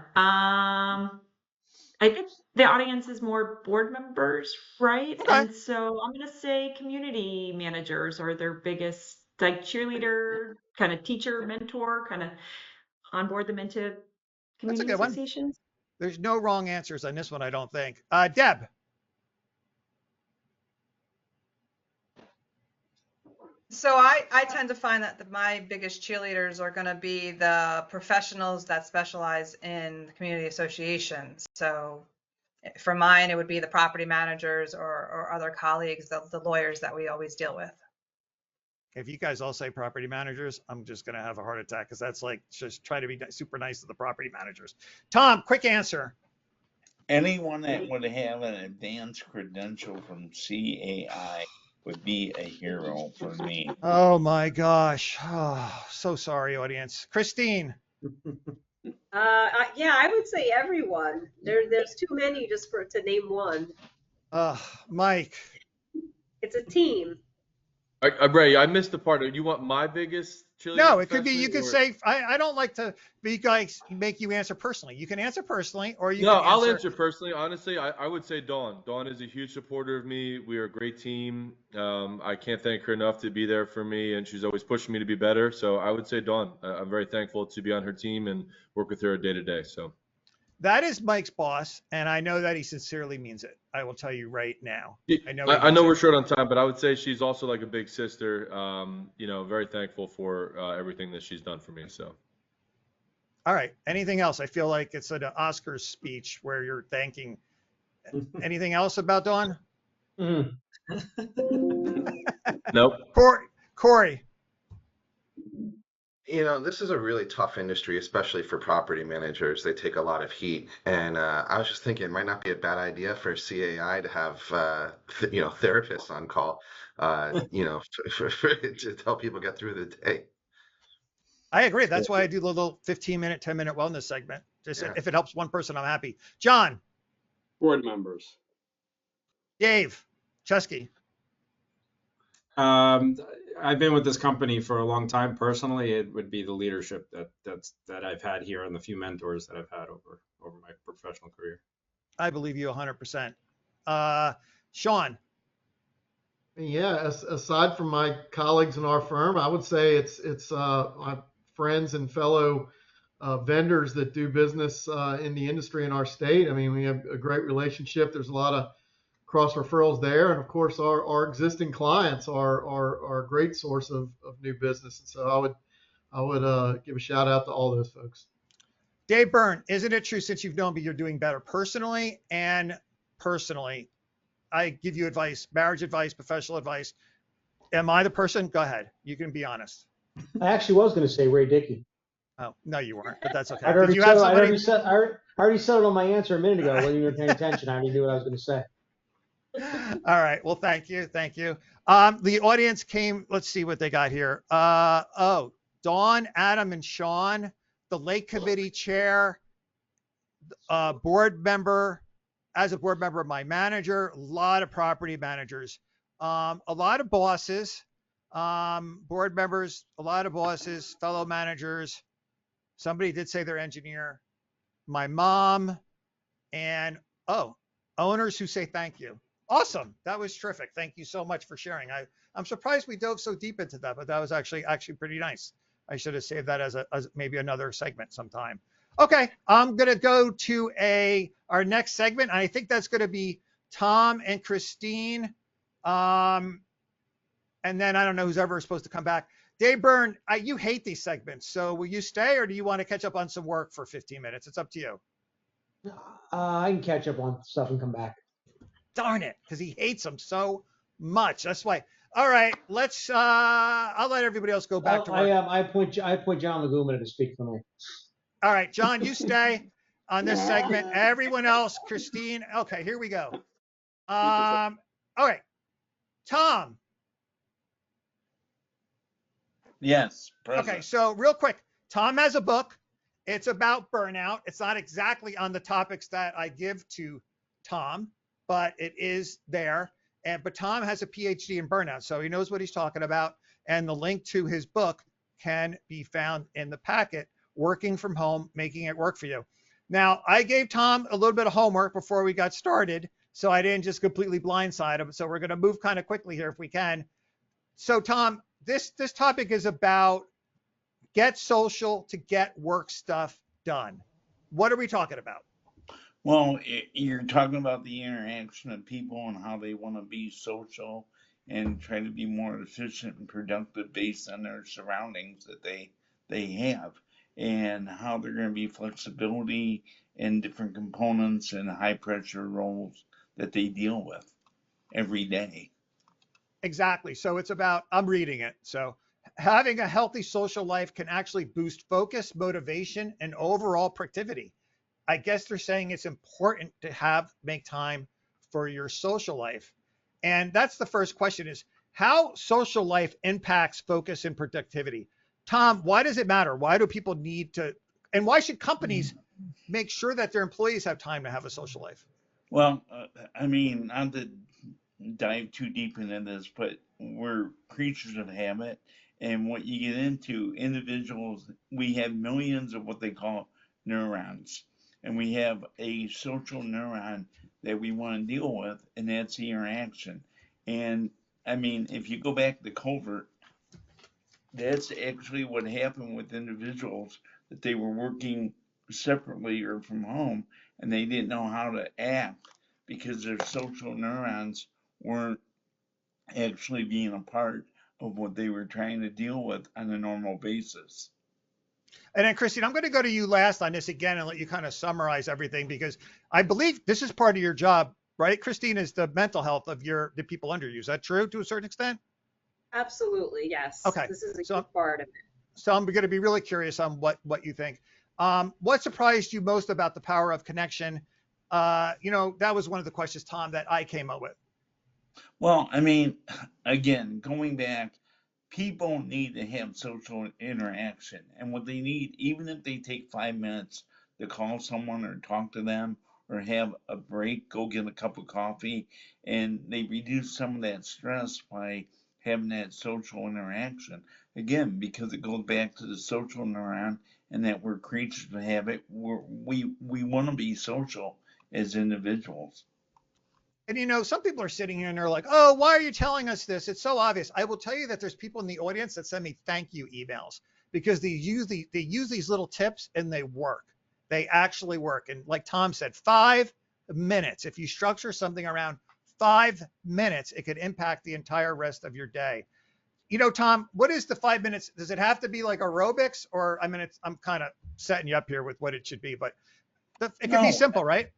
I think the audience is more board members, right? Okay. And so I'm going to say community managers are their biggest, like, cheerleader, kind of teacher, mentor, kind of onboard them into That's a community good one. associations. There's no wrong answers on this one, I don't think. Deb. So I tend to find that my biggest cheerleaders are going to be the professionals that specialize in community associations. So for mine, it would be the property managers or other colleagues, the lawyers that we always deal with. If you guys all say property managers, I'm just going to have a heart attack because that's like just try to be super nice to the property managers. Tom, quick answer. Anyone that would have an advanced credential from CAI would be a hero for me. Oh my gosh. Oh, so sorry, audience. Christine. Yeah, I would say everyone. There's too many just to name one. Mike. It's a team. Ray, I missed the part. You want my biggest cheerleader? No, it could be, you could say, I don't like to be guys make you answer personally. You can answer personally, or you can answer. I'll answer personally. Honestly, I would say Dawn. Dawn is a huge supporter of me. We are a great team. I can't thank her enough to be there for me, and she's always pushing me to be better. So I would say Dawn. I'm very thankful to be on her team and work with her day to day. So that is Mike's boss, and I know that he sincerely means it. I will tell you right now. I know we're short on time, but I would say she's also like a big sister. Very thankful for everything that she's done for me. So. All right. Anything else? I feel like it's an Oscars speech where you're thanking. Anything else about Dawn? Nope. Corey. This is a really tough industry, especially for property managers. They take a lot of heat. And I was just thinking it might not be a bad idea for CAI to have, therapists on call, to help people get through the day. I agree. That's why I do the little 15-minute, 10-minute wellness segment. Just if it helps one person, I'm happy. John. Board members. Dave. Chesky. I've been with this company for a long time. Personally, it would be the leadership that I've had here and the few mentors that I've had over my professional career. I believe you 100%. Sean. Yeah, aside from my colleagues in our firm, I would say it's my friends and fellow vendors that do business in the industry in our state. I mean, we have a great relationship. There's a lot of cross referrals there, and of course, our existing clients are a great source of new business. And so I would give a shout out to all those folks. Dave Byrne, isn't it true since you've known me, you're doing better personally and personally? I give you advice, marriage advice, professional advice. Am I the person? Go ahead. You can be honest. I actually was going to say Ray Dickey. Oh, no, you weren't, but that's okay. I already settled on my answer a minute ago. When you were paying attention, I already knew what I was going to say. All right. Well, thank you. Thank you. The audience came, let's see what they got here. Dawn, Adam, and Sean, the Lake Committee chair, board member, as a board member, my manager, a lot of property managers, a lot of bosses, board members, a lot of bosses, fellow managers. Somebody did say their engineer, my mom, and owners who say thank you. Awesome. That was terrific. Thank you so much for sharing. I'm surprised we dove so deep into that, but that was actually pretty nice. I should have saved that as maybe another segment sometime. Okay, I'm gonna go to our next segment. And I think that's gonna be Tom and Christine. And then I don't know who's ever supposed to come back. Dave Byrne, you hate these segments, so will you stay or do you want to catch up on some work for 15 minutes? It's up to you. I can catch up on stuff and come back. Darn it, because he hates them so much. That's why. All right, I'll let everybody else go back to work. I appoint John Lagumina to speak for me. All right, John, you stay on this segment. Everyone else, Christine. Okay, here we go. All right, Tom. Yes, Okay, present. so real quick, Tom has a book. It's about burnout. It's not exactly on the topics that I give to Tom, but it is there. But Tom has a PhD in burnout, so he knows what he's talking about. And the link to his book can be found in the packet, Working from Home, Making It Work for You. Now, I gave Tom a little bit of homework before we got started, so I didn't just completely blindside him. So we're going to move kind of quickly here if we can. So Tom, this topic is about get social to get work stuff done. What are we talking about? Well, you're talking about the interaction of people and how they want to be social and try to be more efficient and productive based on their surroundings that they have, and how they're going to be flexibility in different components and high pressure roles that they deal with every day. Exactly. So it's about, I'm reading it. So having a healthy social life can actually boost focus, motivation, and overall productivity. I guess they're saying it's important to make time for your social life. And that's the first question is how social life impacts focus and productivity. Tom, why does it matter? Why do people need to, and why should companies make sure that their employees have time to have a social life? Well, I mean, not to dive too deep into this, but we're creatures of habit. And what you get into, individuals, we have millions of what they call neurons. And we have a social neuron that we want to deal with, and that's the interaction. And I mean, if you go back to covert, that's actually what happened with individuals that they were working separately or from home, and they didn't know how to act because their social neurons weren't actually being a part of what they were trying to deal with on a normal basis. And then, Christine, I'm going to go to you last on this again and let you kind of summarize everything because I believe this is part of your job, right? Christine, is the mental health of the people under you. Is that true to a certain extent? Absolutely, yes. Okay. This is a key part of it. So I'm going to be really curious on what you think. What surprised you most about the power of connection? That was one of the questions, Tom, that I came up with. Well, I mean, again, going back, people need to have social interaction. And what they need, even if they take 5 minutes to call someone or talk to them or have a break, go get a cup of coffee, and they reduce some of that stress by having that social interaction. Again, because it goes back to the social neuron and that we're creatures of habit, we want to be social as individuals. And some people are sitting here and they're like, oh, why are you telling us this? It's so obvious. I will tell you that there's people in the audience that send me thank you emails because they use these little tips and they work. They actually work. And like Tom said, 5 minutes. If you structure something around 5 minutes, it could impact the entire rest of your day. Tom, what is the 5 minutes? Does it have to be like aerobics or, I mean, I'm kind of setting you up here with what it should be, but it could be simple, right?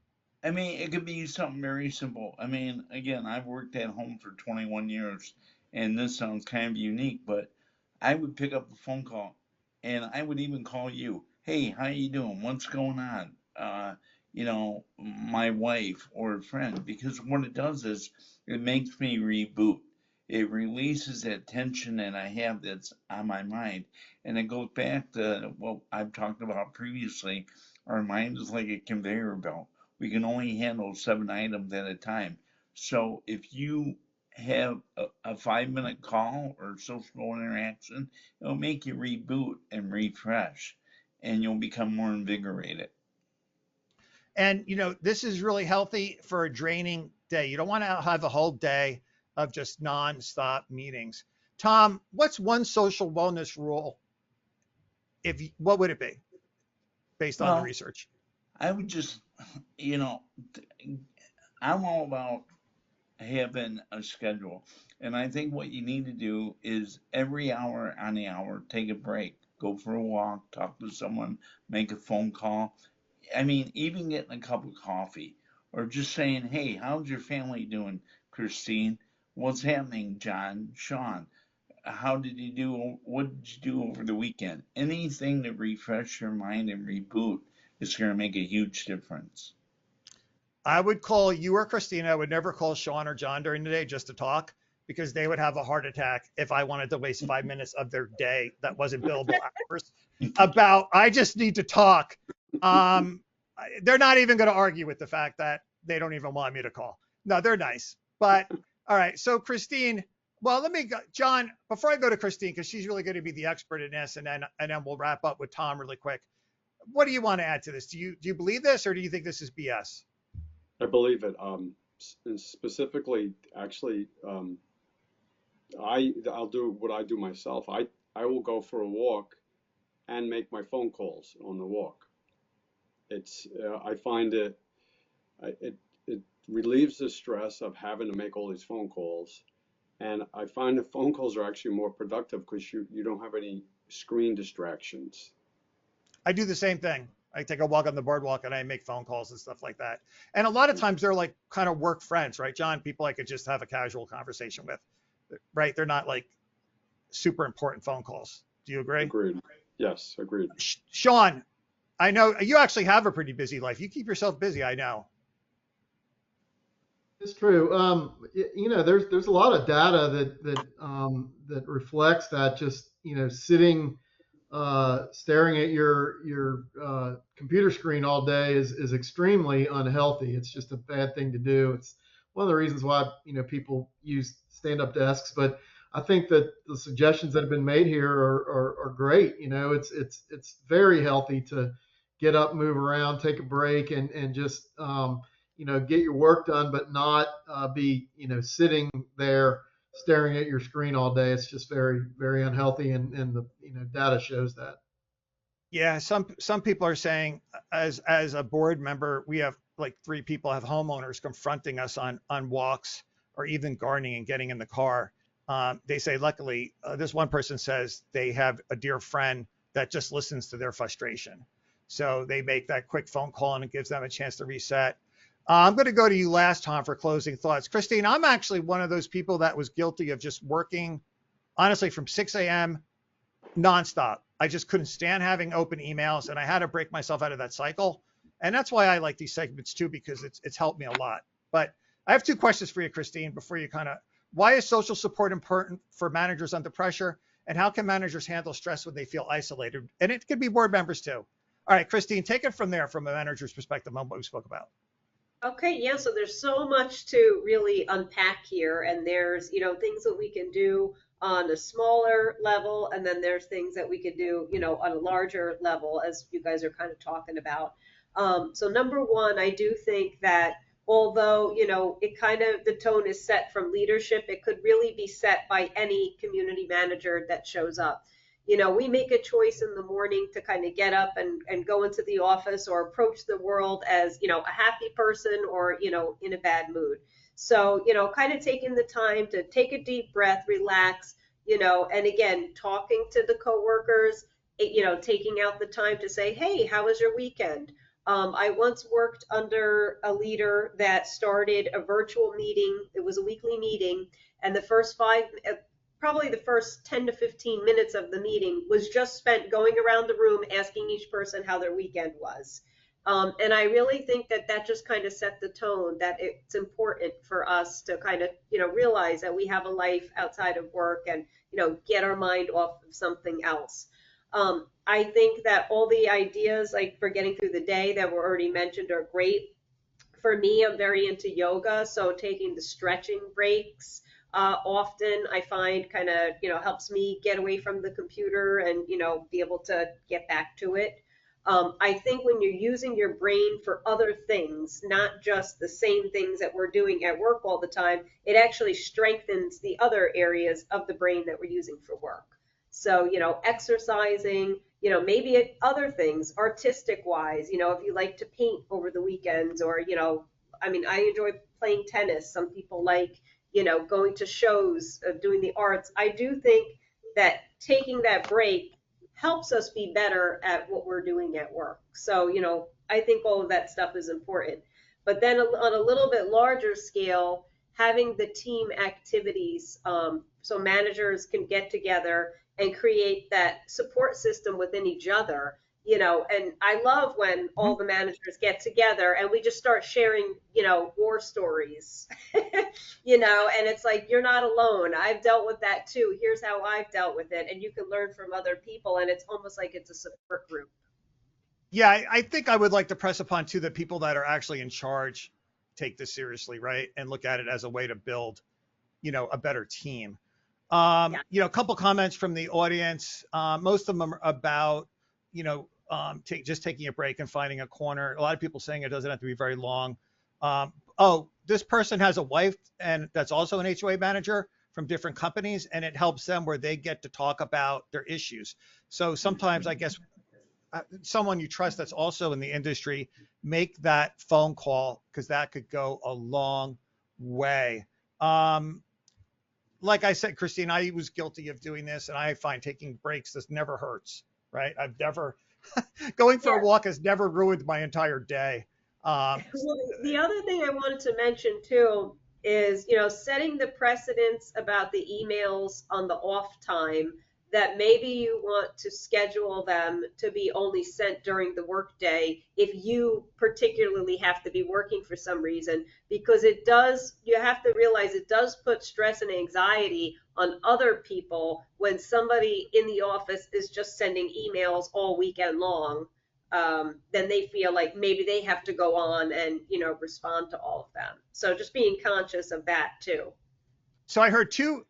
I mean, it could be something very simple. I mean, again, I've worked at home for 21 years, and this sounds kind of unique, but I would pick up the phone call, and I would even call you. Hey, how you doing? What's going on? My wife or a friend, because what it does is it makes me reboot. It releases that tension that I have that's on my mind, and it goes back to what I've talked about previously. Our mind is like a conveyor belt. We can only handle 7 items at a time. So if you have a 5-minute call or social interaction, it'll make you reboot and refresh, and you'll become more invigorated. And, this is really healthy for a draining day. You don't want to have a whole day of just nonstop meetings. Tom, what's one social wellness rule? What would it be based on the Well, research? I would just, you know, I'm all about having a schedule. And I think what you need to do is every hour on the hour, take a break, go for a walk, talk to someone, make a phone call. I mean, even getting a cup of coffee or just saying, hey, how's your family doing, Christine? What's happening, John, Sean? How did you do? What did you do over the weekend? Anything to refresh your mind and reboot is going to make a huge difference. I would call you or Christina. I would never call Sean or John during the day just to talk because they would have a heart attack if I wanted to waste 5 minutes of their day that wasn't billable hours I just need to talk. They're not even going to argue with the fact that they don't even want me to call. No, they're nice. But all right. So Christine, well, let me go, John, before I go to Christine, because she's really going to be the expert in this, and then we'll wrap up with Tom really quick. What do you want to add to this? Do you believe this, or do you think this is BS? I believe it. And specifically, actually, I'll do what I do myself. I will go for a walk and make my phone calls on the walk. I find it relieves the stress of having to make all these phone calls, and I find the phone calls are actually more productive because you don't have any screen distractions. I do the same thing. I take a walk on the boardwalk and I make phone calls and stuff like that. And a lot of times they're like kind of work friends, right, John? People I could just have a casual conversation with, right? They're not like super important phone calls. Do you agree? Agreed. Yes, agreed. Sean, I know you actually have a pretty busy life. You keep yourself busy, I know. It's true. There's a lot of data that reflects that just sitting staring at your computer screen all day is extremely unhealthy. It's just a bad thing to do. It's one of the reasons why people use stand-up desks. But I think that the suggestions that have been made here are great. It's very healthy to get up, move around, take a break, and just get your work done, but not be sitting there staring at your screen all day. It's just very, very unhealthy, and the data shows that. Yeah, some people are saying as a board member, we have like 3 people have homeowners confronting us on walks or even gardening and getting in the car. They say, luckily, this one person says they have a dear friend that just listens to their frustration. So they make that quick phone call and it gives them a chance to reset. I'm going to go to you last, Tom, for closing thoughts. Christine, I'm actually one of those people that was guilty of just working, honestly, from 6 a.m. nonstop. I just couldn't stand having open emails, and I had to break myself out of that cycle. And that's why I like these segments too, because it's helped me a lot. But I have 2 questions for you, Christine, before you why is social support important for managers under pressure? And how can managers handle stress when they feel isolated? And it could be board members too. All right, Christine, take it from there from a manager's perspective on what we spoke about. Okay, yeah, so there's so much to really unpack here, and there's, things that we can do on a smaller level, and then there's things that we could do, on a larger level, as you guys are kind of talking about. So number one, I do think that although, the tone is set from leadership, it could really be set by any community manager that shows up. We make a choice in the morning to kind of get up and go into the office or approach the world as, a happy person or, in a bad mood. So, kind of taking the time to take a deep breath, relax, and again, talking to the coworkers, taking out the time to say, hey, how was your weekend? I once worked under a leader that started a virtual meeting. It was a weekly meeting, and probably the first 10 to 15 minutes of the meeting was just spent going around the room asking each person how their weekend was. And I really think that just kind of set the tone that it's important for us to kind of, realize that we have a life outside of work and, get our mind off of something else. I think that all the ideas like for getting through the day that were already mentioned are great. For me, I'm very into yoga, so taking the stretching breaks often I find kind of, helps me get away from the computer and, be able to get back to it. I think when you're using your brain for other things, not just the same things that we're doing at work all the time, it actually strengthens the other areas of the brain that we're using for work. So, exercising, maybe other things, artistic wise, if you like to paint over the weekends or, I enjoy playing tennis. Some people like, going to shows, doing the arts. I do think that taking that break helps us be better at what we're doing at work. So, I think all of that stuff is important. But then on a little bit larger scale, having the team activities, so managers can get together and create that support system within each other. And I love when all the managers get together and we just start sharing, war stories, and it's like, you're not alone. I've dealt with that too. Here's how I've dealt with it. And you can learn from other people. And it's almost like it's a support group. Yeah, I think I would like to press upon too that people that are actually in charge take this seriously, right? And look at it as a way to build, a better team. A couple comments from the audience. Most of them are about, just taking a break and finding a corner. A lot of people saying it doesn't have to be very long. This person has a wife and that's also an HOA manager from different companies, and it helps them where they get to talk about their issues. So sometimes I guess someone you trust that's also in the industry, make that phone call because that could go a long way. Like I said, Christine, I was guilty of doing this, and I find taking breaks, this never hurts, right? I've never, going for a walk has never ruined my entire day. Well, the other thing I wanted to mention too is, setting the precedence about the emails on the off time, that maybe you want to schedule them to be only sent during the workday if you particularly have to be working for some reason, because you have to realize it does put stress and anxiety on other people when somebody in the office is just sending emails all weekend long. Then they feel like maybe they have to go on and, respond to all of them. So just being conscious of that too. So I heard two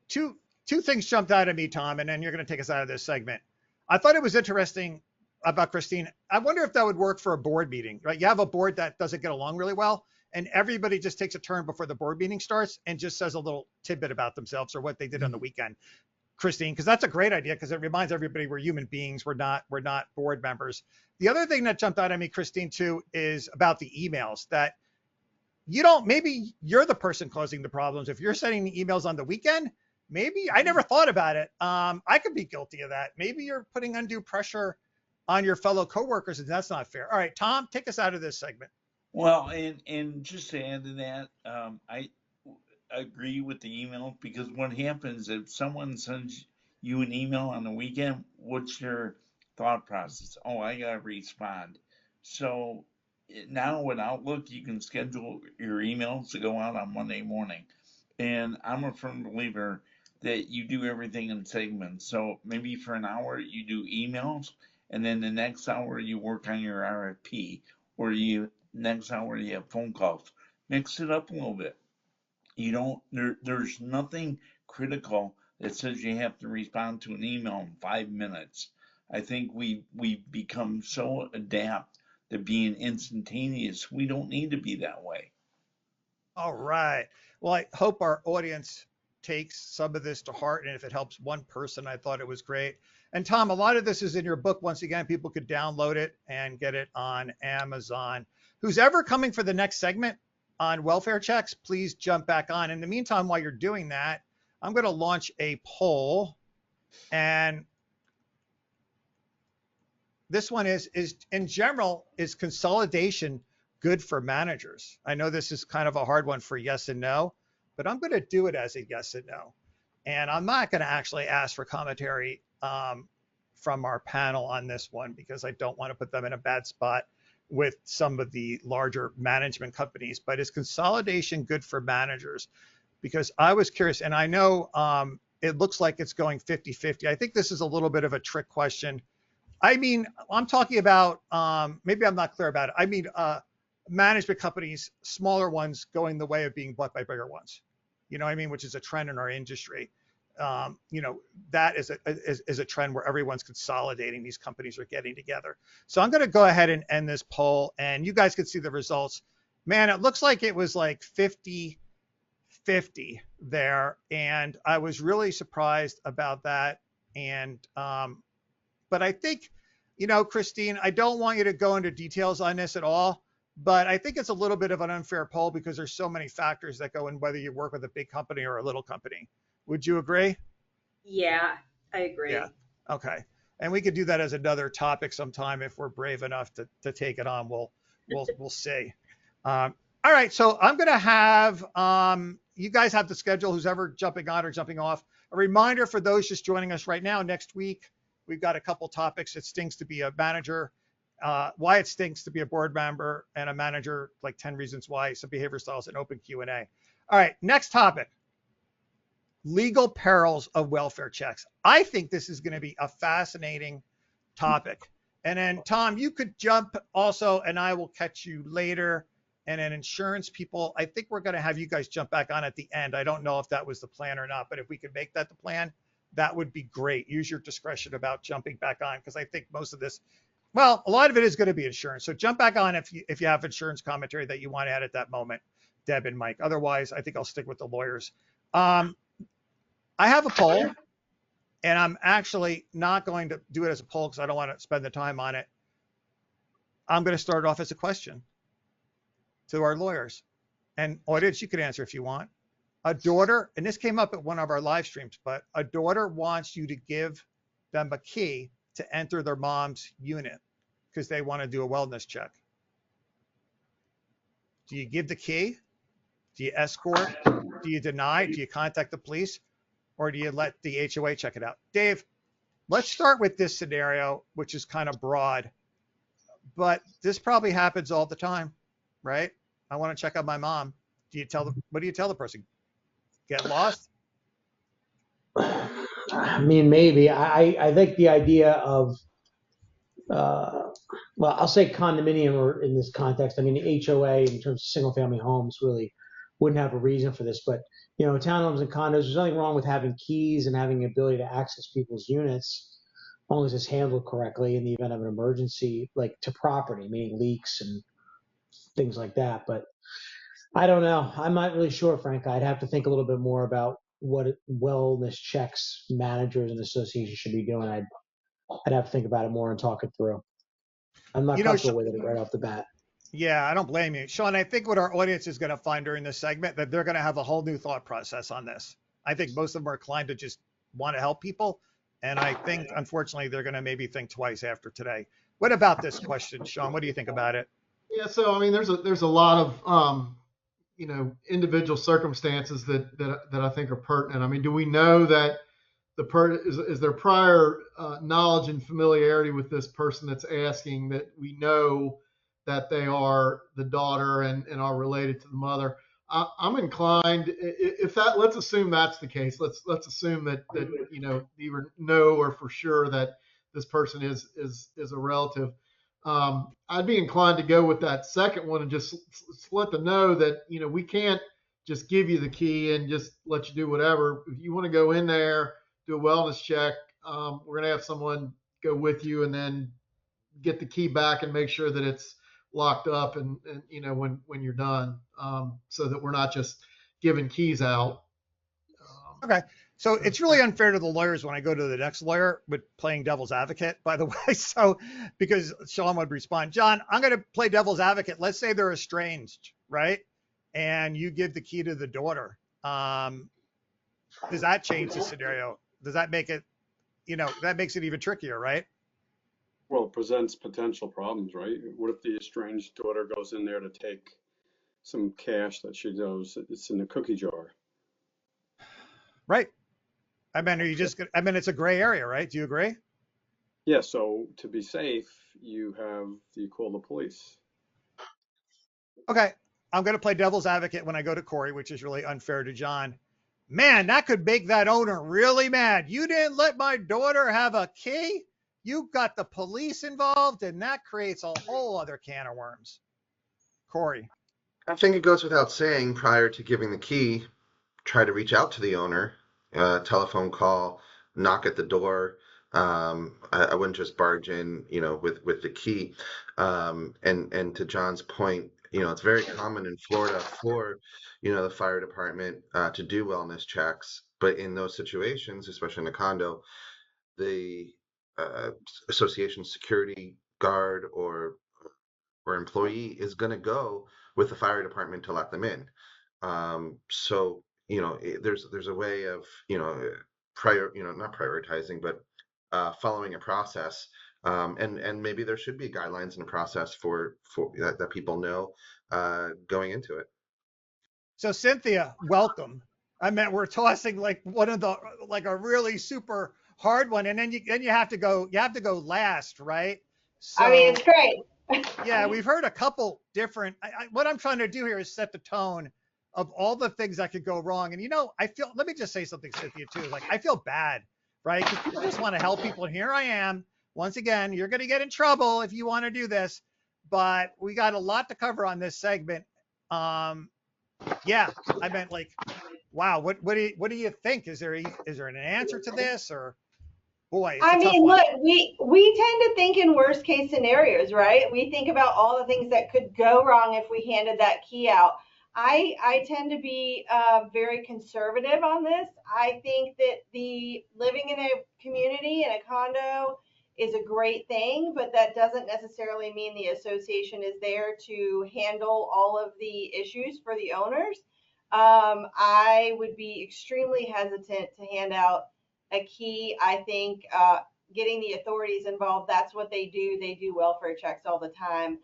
things jumped out at me, Tom, and then you're going to take us out of this segment. I thought it was interesting about Christine. I wonder if that would work for a board meeting, right? You have a board that doesn't get along really well, and everybody just takes a turn before the board meeting starts and just says a little tidbit about themselves or what they did on the weekend. Christine, because that's a great idea because it reminds everybody we're human beings. We're not board members. The other thing that jumped out at me, Christine, too, is about the emails that maybe you're the person causing the problems. If you're sending the emails on the weekend, maybe I never thought about it. I could be guilty of that. Maybe you're putting undue pressure on your fellow coworkers, and that's not fair. All right, Tom, take us out of this segment. Well, and just to add to that, I agree with the email, because what happens if someone sends you an email on the weekend, what's your thought process? Oh, I gotta respond. So now with Outlook, you can schedule your emails to go out on Monday morning. And I'm a firm believer that you do everything in segments. So maybe for an hour you do emails, and then the next hour you work on your RFP, or next hour you have phone calls. Mix it up a little bit. There's nothing critical that says you have to respond to an email in 5 minutes. I think we've become so adept to being instantaneous. We don't need to be that way. All right. Well, I hope our audience takes some of this to heart. And if it helps one person, I thought it was great. And Tom, a lot of this is in your book. Once again, people could download it and get it on Amazon. Who's ever coming for the next segment on welfare checks, please jump back on. In the meantime, while you're doing that, I'm going to launch a poll. And this one is in general, is consolidation good for managers? I know this is kind of a hard one for yes and no, but I'm going to do it as a yes and no. And I'm not going to actually ask for commentary from our panel on this one because I don't want to put them in a bad spot with some of the larger management companies. But is consolidation good for managers? Because I was curious, and I know it looks like it's going 50-50. I think this is a little bit of a trick question. I mean, I'm talking about, maybe I'm not clear about it. I mean, management companies, smaller ones going the way of being bought by bigger ones, you know what I mean, which is a trend in our industry. that is a trend where everyone's consolidating. These companies are getting together. So I'm going to go ahead and end this poll, and you guys can see the results. Man, it looks like it was like 50-50 there, and I was really surprised about that. And but I think, Christine, I don't want you to go into details on this at all, but I think it's a little bit of an unfair poll because there's so many factors that go in whether you work with a big company or a little company. Would you agree? Yeah, I agree. Yeah. Okay. And we could do that as another topic sometime if we're brave enough to take it on. We'll see. All right. So I'm going to have you guys have the schedule. Who's ever jumping on or jumping off. A reminder for those just joining us right now. Next week we've got a couple topics. It stinks to be a manager. Why it stinks to be a board member and a manager. Like 10 reasons why. Some behavior styles and open Q&A. All right. Next topic. Legal perils of welfare checks. I think this is going to be a fascinating topic. And then Tom, you could jump also, and I will catch you later. And then insurance people, I think we're going to have you guys jump back on at the end. I don't know if that was the plan or not, but if we could make that the plan, that would be great. Use your discretion about jumping back on, because I think most of this, well, a lot of it is going to be insurance. So jump back on if you have insurance commentary that you want to add at that moment, Deb and Mike. Otherwise, I think I'll stick with the lawyers. I have a poll, and I'm actually not going to do it as a poll because I don't want to spend the time on it. I'm going to start it off as a question to our lawyers. And audience, you can answer if you want. A daughter, and this came up at one of our live streams, but a daughter wants you to give them a key to enter their mom's unit because they want to do a wellness check. Do you give the key? Do you escort? Do you deny? Do you contact the police? Or do you let the HOA check it out? Dave, let's start with this scenario, which is kind of broad, but this probably happens all the time, right? I want to check on my mom. What do you tell the person? Get lost? I mean, maybe. I think the idea of, well, I'll say condominium or in this context. I mean, the HOA in terms of single family homes really wouldn't have a reason for this, but townhomes and condos, there's nothing wrong with having keys and having the ability to access people's units, as long as it's handled correctly in the event of an emergency, like to property, meaning leaks and things like that. But I don't know. I'm not really sure, Frank. I'd have to think a little bit more about what wellness checks managers and associations should be doing. I'd have to think about it more and talk it through. I'm not comfortable with it right off the bat. Yeah, I don't blame you. Sean, I think what our audience is going to find during this segment, that they're going to have a whole new thought process on this. I think most of them are inclined to just want to help people. And I think, unfortunately, they're going to maybe think twice after today. What about this question, Sean? What do you think about it? Yeah, so I mean, there's a lot of individual circumstances that I think are pertinent. I mean, do we know that is there prior knowledge and familiarity with this person that's asking, that we know that they are the daughter and are related to the mother? I'm inclined, if that, let's assume that's the case. Let's assume that either know or for sure that this person is a relative. I'd be inclined to go with that second one and just let them know that we can't just give you the key and just let you do whatever. If you want to go in there, do a wellness check, we're going to have someone go with you and then get the key back and make sure that it's locked up and when you're done, so that we're not just giving keys out. Okay. So it's really unfair to the lawyers when I go to the next lawyer with playing devil's advocate, by the way. So because Sean would respond, John, I'm going to play devil's advocate. Let's say they're estranged, right? And you give the key to the daughter. Does that change the scenario? Does that make it, that makes it even trickier, right? Well, it presents potential problems, right? What if the estranged daughter goes in there to take some cash that she knows it's in the cookie jar? Right. I mean, it's a gray area, right? Do you agree? Yeah, so to be safe, you call the police. Okay. I'm going to play devil's advocate when I go to Corey, which is really unfair to John. Man, that could make that owner really mad. You didn't let my daughter have a key? You got the police involved, and that creates a whole other can of worms. Corey. I think it goes without saying, prior to giving the key, try to reach out to the owner telephone call, knock at the door. I wouldn't just barge in, with the key. And to John's point, it's very common in Florida for, the fire department to do wellness checks. But in those situations, especially in a condo, the uh, association security guard or employee is going to go with the fire department to let them in. So there's a way of not prioritizing, but following a process. And maybe there should be guidelines and a process for that people know going into it. So Cynthia, welcome. I meant we're tossing like like a really super hard one, and then you have to go last, right? I mean, So it's great. yeah, we've heard a couple different. What I'm trying to do here is set the tone of all the things that could go wrong. And I feel. Let me just say something, Cynthia, too. Like I feel bad, right? Because people just want to help people, and here I am. Once again, you're going to get in trouble if you want to do this, but we got a lot to cover on this segment. Yeah, I meant like, wow. What do you think? Is there an answer to this, or boy, it's I a tough mean, one. look, we tend to think in worst case scenarios, right? We think about all the things that could go wrong if we handed that key out. I tend to be very conservative on this. I think that the living in a community in a condo is a great thing, but that doesn't necessarily mean the association is there to handle all of the issues for the owners. I would be extremely hesitant to hand out a key. I think getting the authorities involved, that's what they do. They do welfare checks all the time.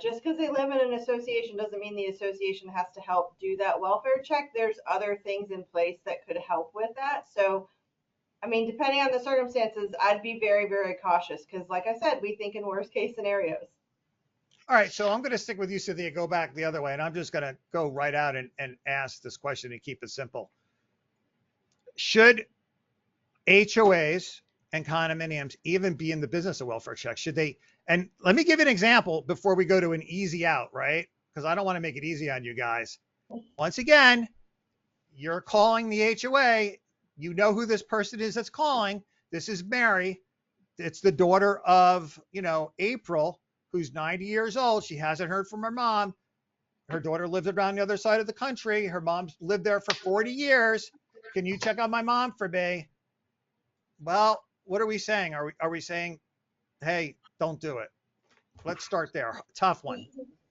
Just because they live in an association doesn't mean the association has to help do that welfare check. There's other things in place that could help with that. So, I mean, depending on the circumstances, I'd be very, very cautious because, like I said, we think in worst case scenarios. All right, so I'm going to stick with you, Cynthia, go back the other way, and I'm just going to go right out and ask this question and keep it simple. Should HOAs and condominiums even be in the business of welfare checks? Should they? And let me give you an example before we go to an easy out, right? Because I don't want to make it easy on you guys. Once again, you're calling the HOA. You know who this person is that's calling. This is Mary. It's the daughter of, April, who's 90 years old. She hasn't heard from her mom. Her daughter lives around the other side of the country. Her mom's lived there for 40 years. Can you check on my mom for me? Well, what are we saying? Are we saying, hey, don't do it? Let's start there. Tough one.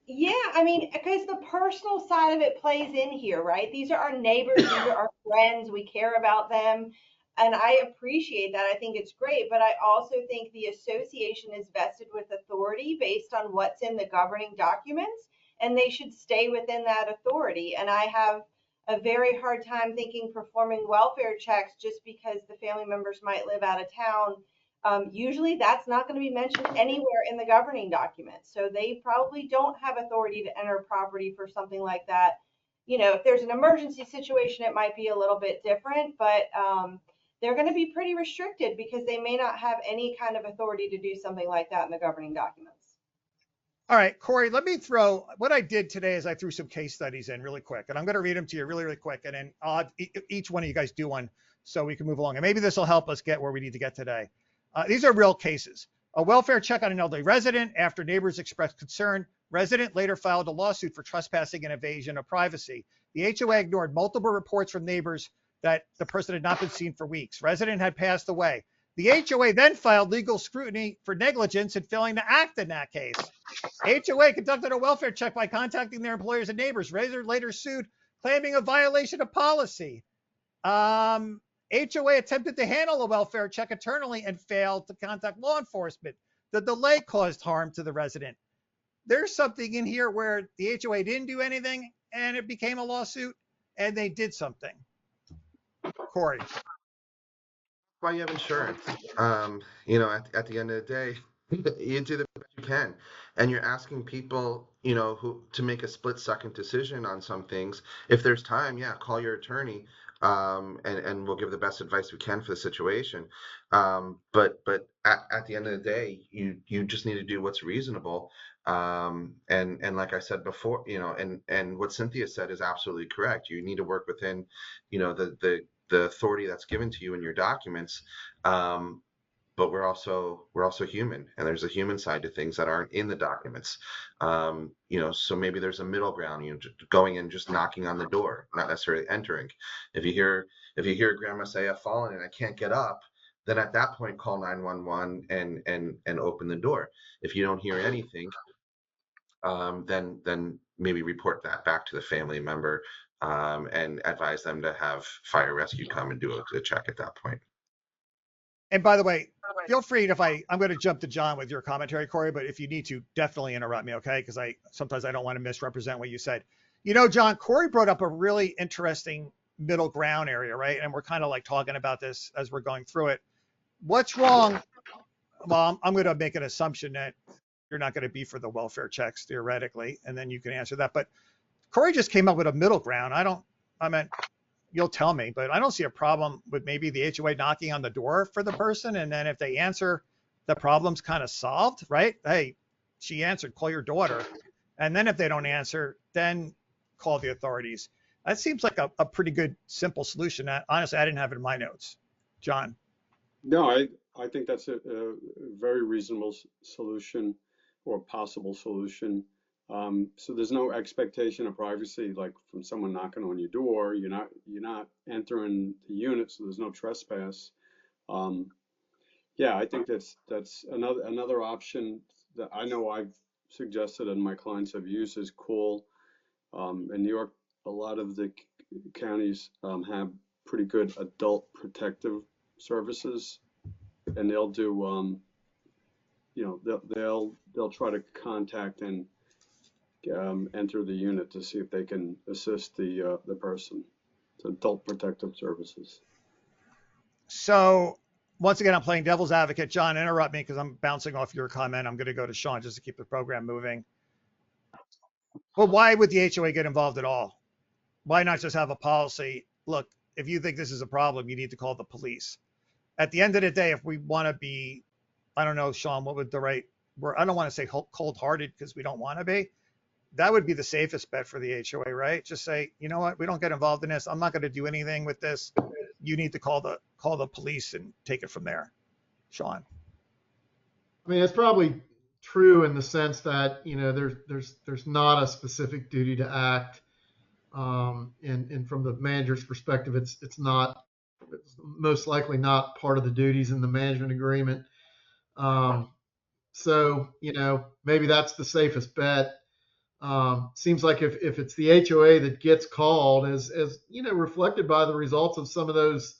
Yeah, I mean, because the personal side of it plays in here, right? These are our neighbors, these are our friends, we care about them. And I appreciate that. I think it's great. But I also think the association is vested with authority based on what's in the governing documents, and they should stay within that authority. And I have a very hard time thinking performing welfare checks just because the family members might live out of town. Usually that's not going to be mentioned anywhere in the governing documents. So they probably don't have authority to enter property for something like that. If there's an emergency situation, it might be a little bit different, but they're going to be pretty restricted because they may not have any kind of authority to do something like that in the governing documents. All right, Corey, let me throw what I did today is I threw some case studies in really quick, and I'm going to read them to you really, really quick. And then I'll have each one of you guys do one so we can move along. And maybe this will help us get where we need to get today. These are real cases. A welfare check on an elderly resident after neighbors expressed concern. Resident later filed a lawsuit for trespassing and invasion of privacy. The HOA ignored multiple reports from neighbors that the person had not been seen for weeks. Resident had passed away. The HOA then filed legal scrutiny for negligence and failing to act in that case. HOA conducted a welfare check by contacting their employers and neighbors. Resident later sued, claiming a violation of policy. HOA attempted to handle a welfare check internally and failed to contact law enforcement. The delay caused harm to the resident. There's something in here where the HOA didn't do anything and it became a lawsuit, and they did something. Corey. Why you have insurance. At the end of the day, you do the best you can, and you're asking people, who to make a split-second decision on some things. If there's time, yeah, call your attorney, and we'll give the best advice we can for the situation. But at the end of the day, you just need to do what's reasonable. And like I said before, and what Cynthia said is absolutely correct. You need to work within, the the authority that's given to you in your documents. But we're also human, and there's a human side to things that aren't in the documents. So maybe there's a middle ground, just going and just knocking on the door, not necessarily entering. If you hear grandma say, I've fallen and I can't get up, then at that point call 911 and open the door. If you don't hear anything, then maybe report that back to the family member, and advise them to have fire rescue come and do a check at that point. And by the way, feel free I'm going to jump to John with your commentary, Corey, but if you need to, definitely interrupt me, okay? Because sometimes I don't want to misrepresent what you said. John, Corey brought up a really interesting middle ground area, right? And we're kind of like talking about this as we're going through it. What's wrong? Well, I'm going to make an assumption that you're not going to be for the welfare checks theoretically, and then you can answer that. But Corey just came up with a middle ground. You'll tell me, but I don't see a problem with maybe the HOA knocking on the door for the person. And then if they answer, the problem's kind of solved, right? Hey, she answered, call your daughter. And then if they don't answer, then call the authorities. That seems like a pretty good, simple solution. Honestly, I didn't have it in my notes. John. No, I think that's a very reasonable solution or possible solution. So there's no expectation of privacy, like from someone knocking on your door. You're not entering the unit, so there's no trespass. Yeah, I think that's another option that I know I've suggested and my clients have used is call. In New York, a lot of the counties have pretty good adult protective services, and they'll do they'll try to contact and enter the unit to see if they can assist the person. It's adult protective services. So once again, I'm playing devil's advocate. John, interrupt me because I'm bouncing off your comment. I'm going to go to Sean just to keep the program moving. Well, why would the HOA get involved at all? Why not just have a policy? Look, if you think this is a problem, you need to call the police. At the end of the day, if we want to be, I don't know, Sean, what would the right word? I don't want to say cold-hearted because we don't want to be. That would be the safest bet for the HOA, right? Just say, you know what, we don't get involved in this. I'm not going to do anything with this. You need to call the police and take it from there. Sean. I mean, it's probably true in the sense that there's not a specific duty to act, and from the manager's perspective, it's most likely not part of the duties in the management agreement. So maybe that's the safest bet. Seems like if it's the HOA that gets called, as reflected by the results of some of those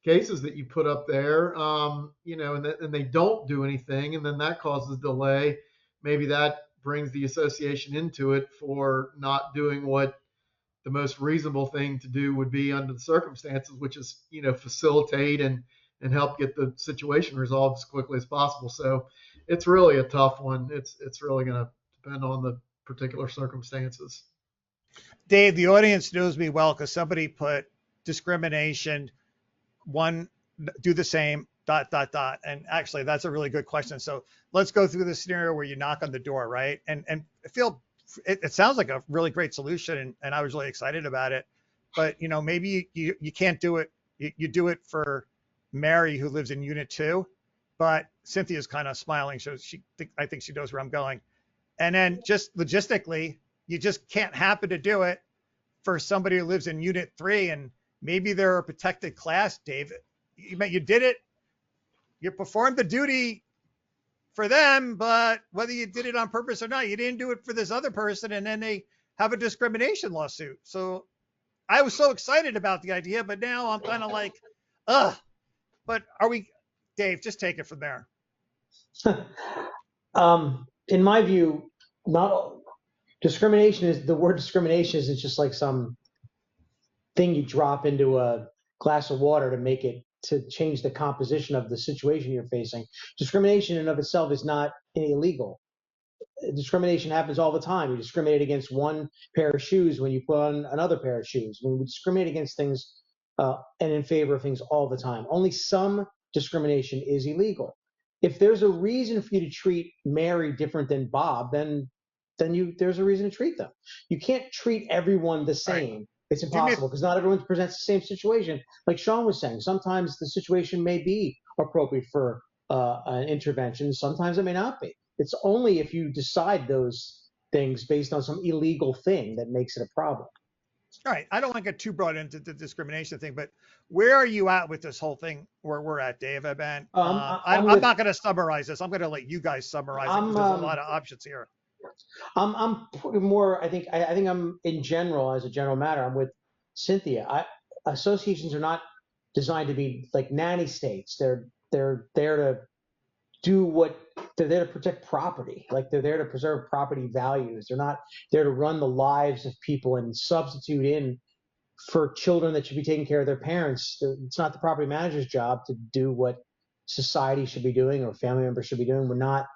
cases that you put up there, and they don't do anything, and then that causes delay, maybe that brings the association into it for not doing what the most reasonable thing to do would be under the circumstances, which is facilitate and help get the situation resolved as quickly as possible. So it's really a tough one. It's really going to depend on the particular circumstances. Dave, the audience knows me well because somebody put discrimination, one, do the same, ... And actually, that's a really good question. So let's go through the scenario where you knock on the door, right? And it sounds like a really great solution, and I was really excited about it. But maybe you can't do it. You do it for Mary, who lives in Unit 2, but Cynthia's kind of smiling, so I think she knows where I'm going. And then just logistically, you just can't happen to do it for somebody who lives in Unit 3, and maybe they're a protected class, David. You did it. You performed the duty for them, but whether you did it on purpose or not, you didn't do it for this other person, and then they have a discrimination lawsuit. So I was so excited about the idea, but now I'm kind of like, ugh. But Dave, just take it from there. In my view, the word discrimination isn't just like some thing you drop into a glass of water to change the composition of the situation you're facing. Discrimination in and of itself is not illegal. Discrimination happens all the time. You discriminate against one pair of shoes when you put on another pair of shoes. When we discriminate against things and in favor of things all the time. Only some discrimination is illegal. If there's a reason for you to treat Mary different than Bob, then there's a reason to treat them. You can't treat everyone the same. It's impossible because not everyone presents the same situation. Like Sean was saying, sometimes the situation may be appropriate for an intervention. Sometimes it may not be. It's only if you decide those things based on some illegal thing that makes it a problem. All right, I don't want to get too broad into the discrimination thing, but where are you at with this whole thing where we're at, Dave? I'm not going to summarize this. I'm going to let you guys summarize it because there's a lot of options here. I'm more. I think I'm in general, as a general matter. I'm with Cynthia. Associations are not designed to be like nanny states. They're there to do what they're there to protect property. Like they're there to preserve property values. They're not there to run the lives of people and substitute in for children that should be taking care of their parents. It's not the property manager's job to do what society should be doing or family members should be doing. We're not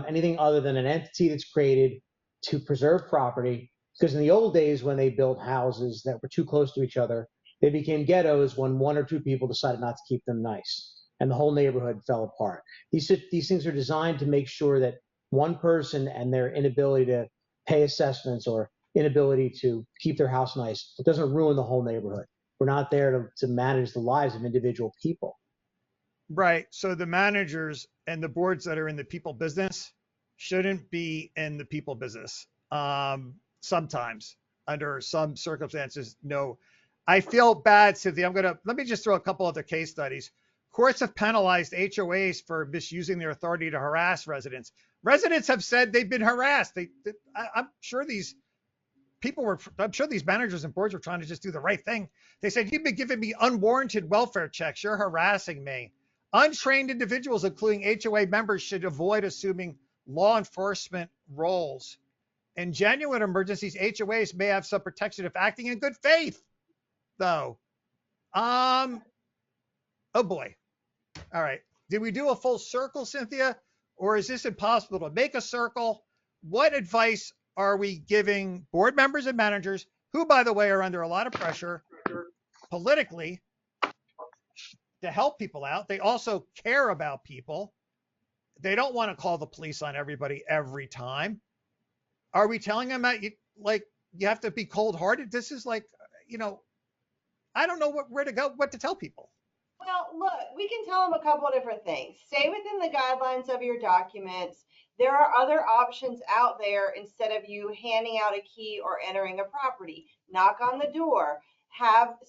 anything other than an entity that's created to preserve property. Because in the old days, when they built houses that were too close to each other, they became ghettos when one or two people decided not to keep them nice, and the whole neighborhood fell apart. These things are designed to make sure that one person and their inability to pay assessments or inability to keep their house nice, it doesn't ruin the whole neighborhood. We're not there to manage the lives of individual people. Right. So the managers and the boards that are in the people business shouldn't be in the people business. Sometimes, under some circumstances, no. I feel bad, Cynthia. Let me just throw a couple other case studies. Courts have penalized HOAs for misusing their authority to harass residents. Residents have said they've been harassed. I'm sure these managers and boards were trying to just do the right thing. They said, you've been giving me unwarranted welfare checks. You're harassing me. Untrained individuals, including HOA members, should avoid assuming law enforcement roles. In genuine emergencies, HOAs may have some protection if acting in good faith, though. Oh boy. All right. Did we do a full circle, Cynthia? Or is this impossible to make a circle? What advice are we giving board members and managers, who, by the way, are under a lot of pressure politically, to help people out? They also care about people. They don't want to call the police on everybody every time. Are we telling them that you have to be cold-hearted? This is like, I don't know where to go, what to tell people. Well, look, we can tell them a couple of different things. Stay within the guidelines of your documents. There are other options out there instead of you handing out a key or entering a property. Knock on the door.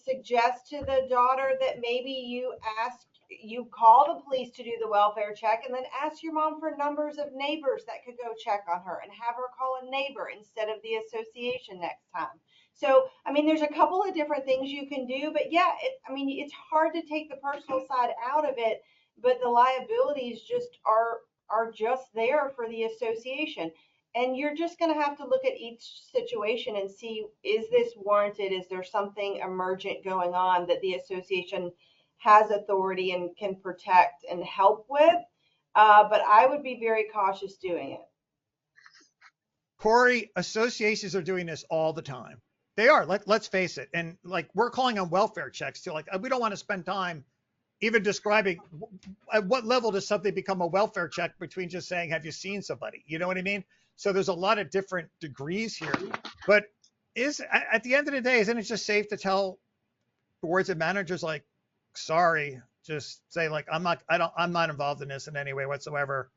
Suggest to the daughter that maybe you call the police to do the welfare check, and then ask your mom for numbers of neighbors that could go check on her, and have her call a neighbor instead of the association next time. So, there's a couple of different things you can do, but yeah, it's hard to take the personal side out of it, but the liabilities just are just there for the association. And you're just going to have to look at each situation and see, is this warranted? Is there something emergent going on that the association has authority and can protect and help with? But I would be very cautious doing it. Corey, associations are doing this all the time. They are. Let's face it. And we're calling on welfare checks too. We don't want to spend time even describing at what level does something become a welfare check between just saying, have you seen somebody? You know what I mean? So there's a lot of different degrees here. But at the end of the day, isn't it just safe to tell boards and managers, sorry, just say I'm not involved in this in any way whatsoever.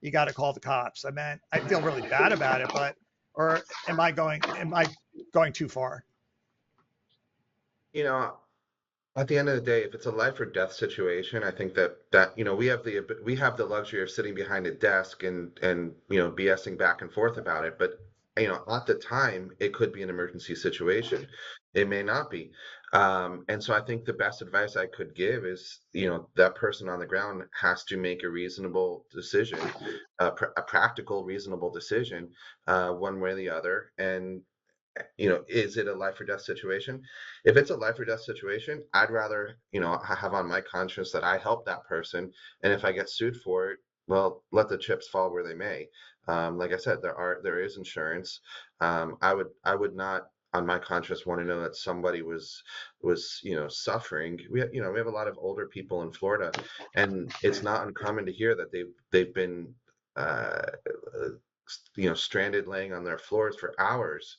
You got to call the cops. I feel really bad about it, or am I going too far? At the end of the day, if it's a life or death situation, I think that we have the luxury of sitting behind a desk and BSing back and forth about it. But at the time, it could be an emergency situation. It may not be. And so I think the best advice I could give is, that person on the ground has to make a reasonable decision, a practical, reasonable decision, one way or the other. And is it a life or death situation? If it's a life or death situation, I'd rather, have on my conscience that I help that person. And if I get sued for it, well, let the chips fall where they may. Like I said, there is insurance. I would not, on my conscience, want to know that somebody was suffering. We have a lot of older people in Florida, and it's not uncommon to hear that they've been stranded laying on their floors for hours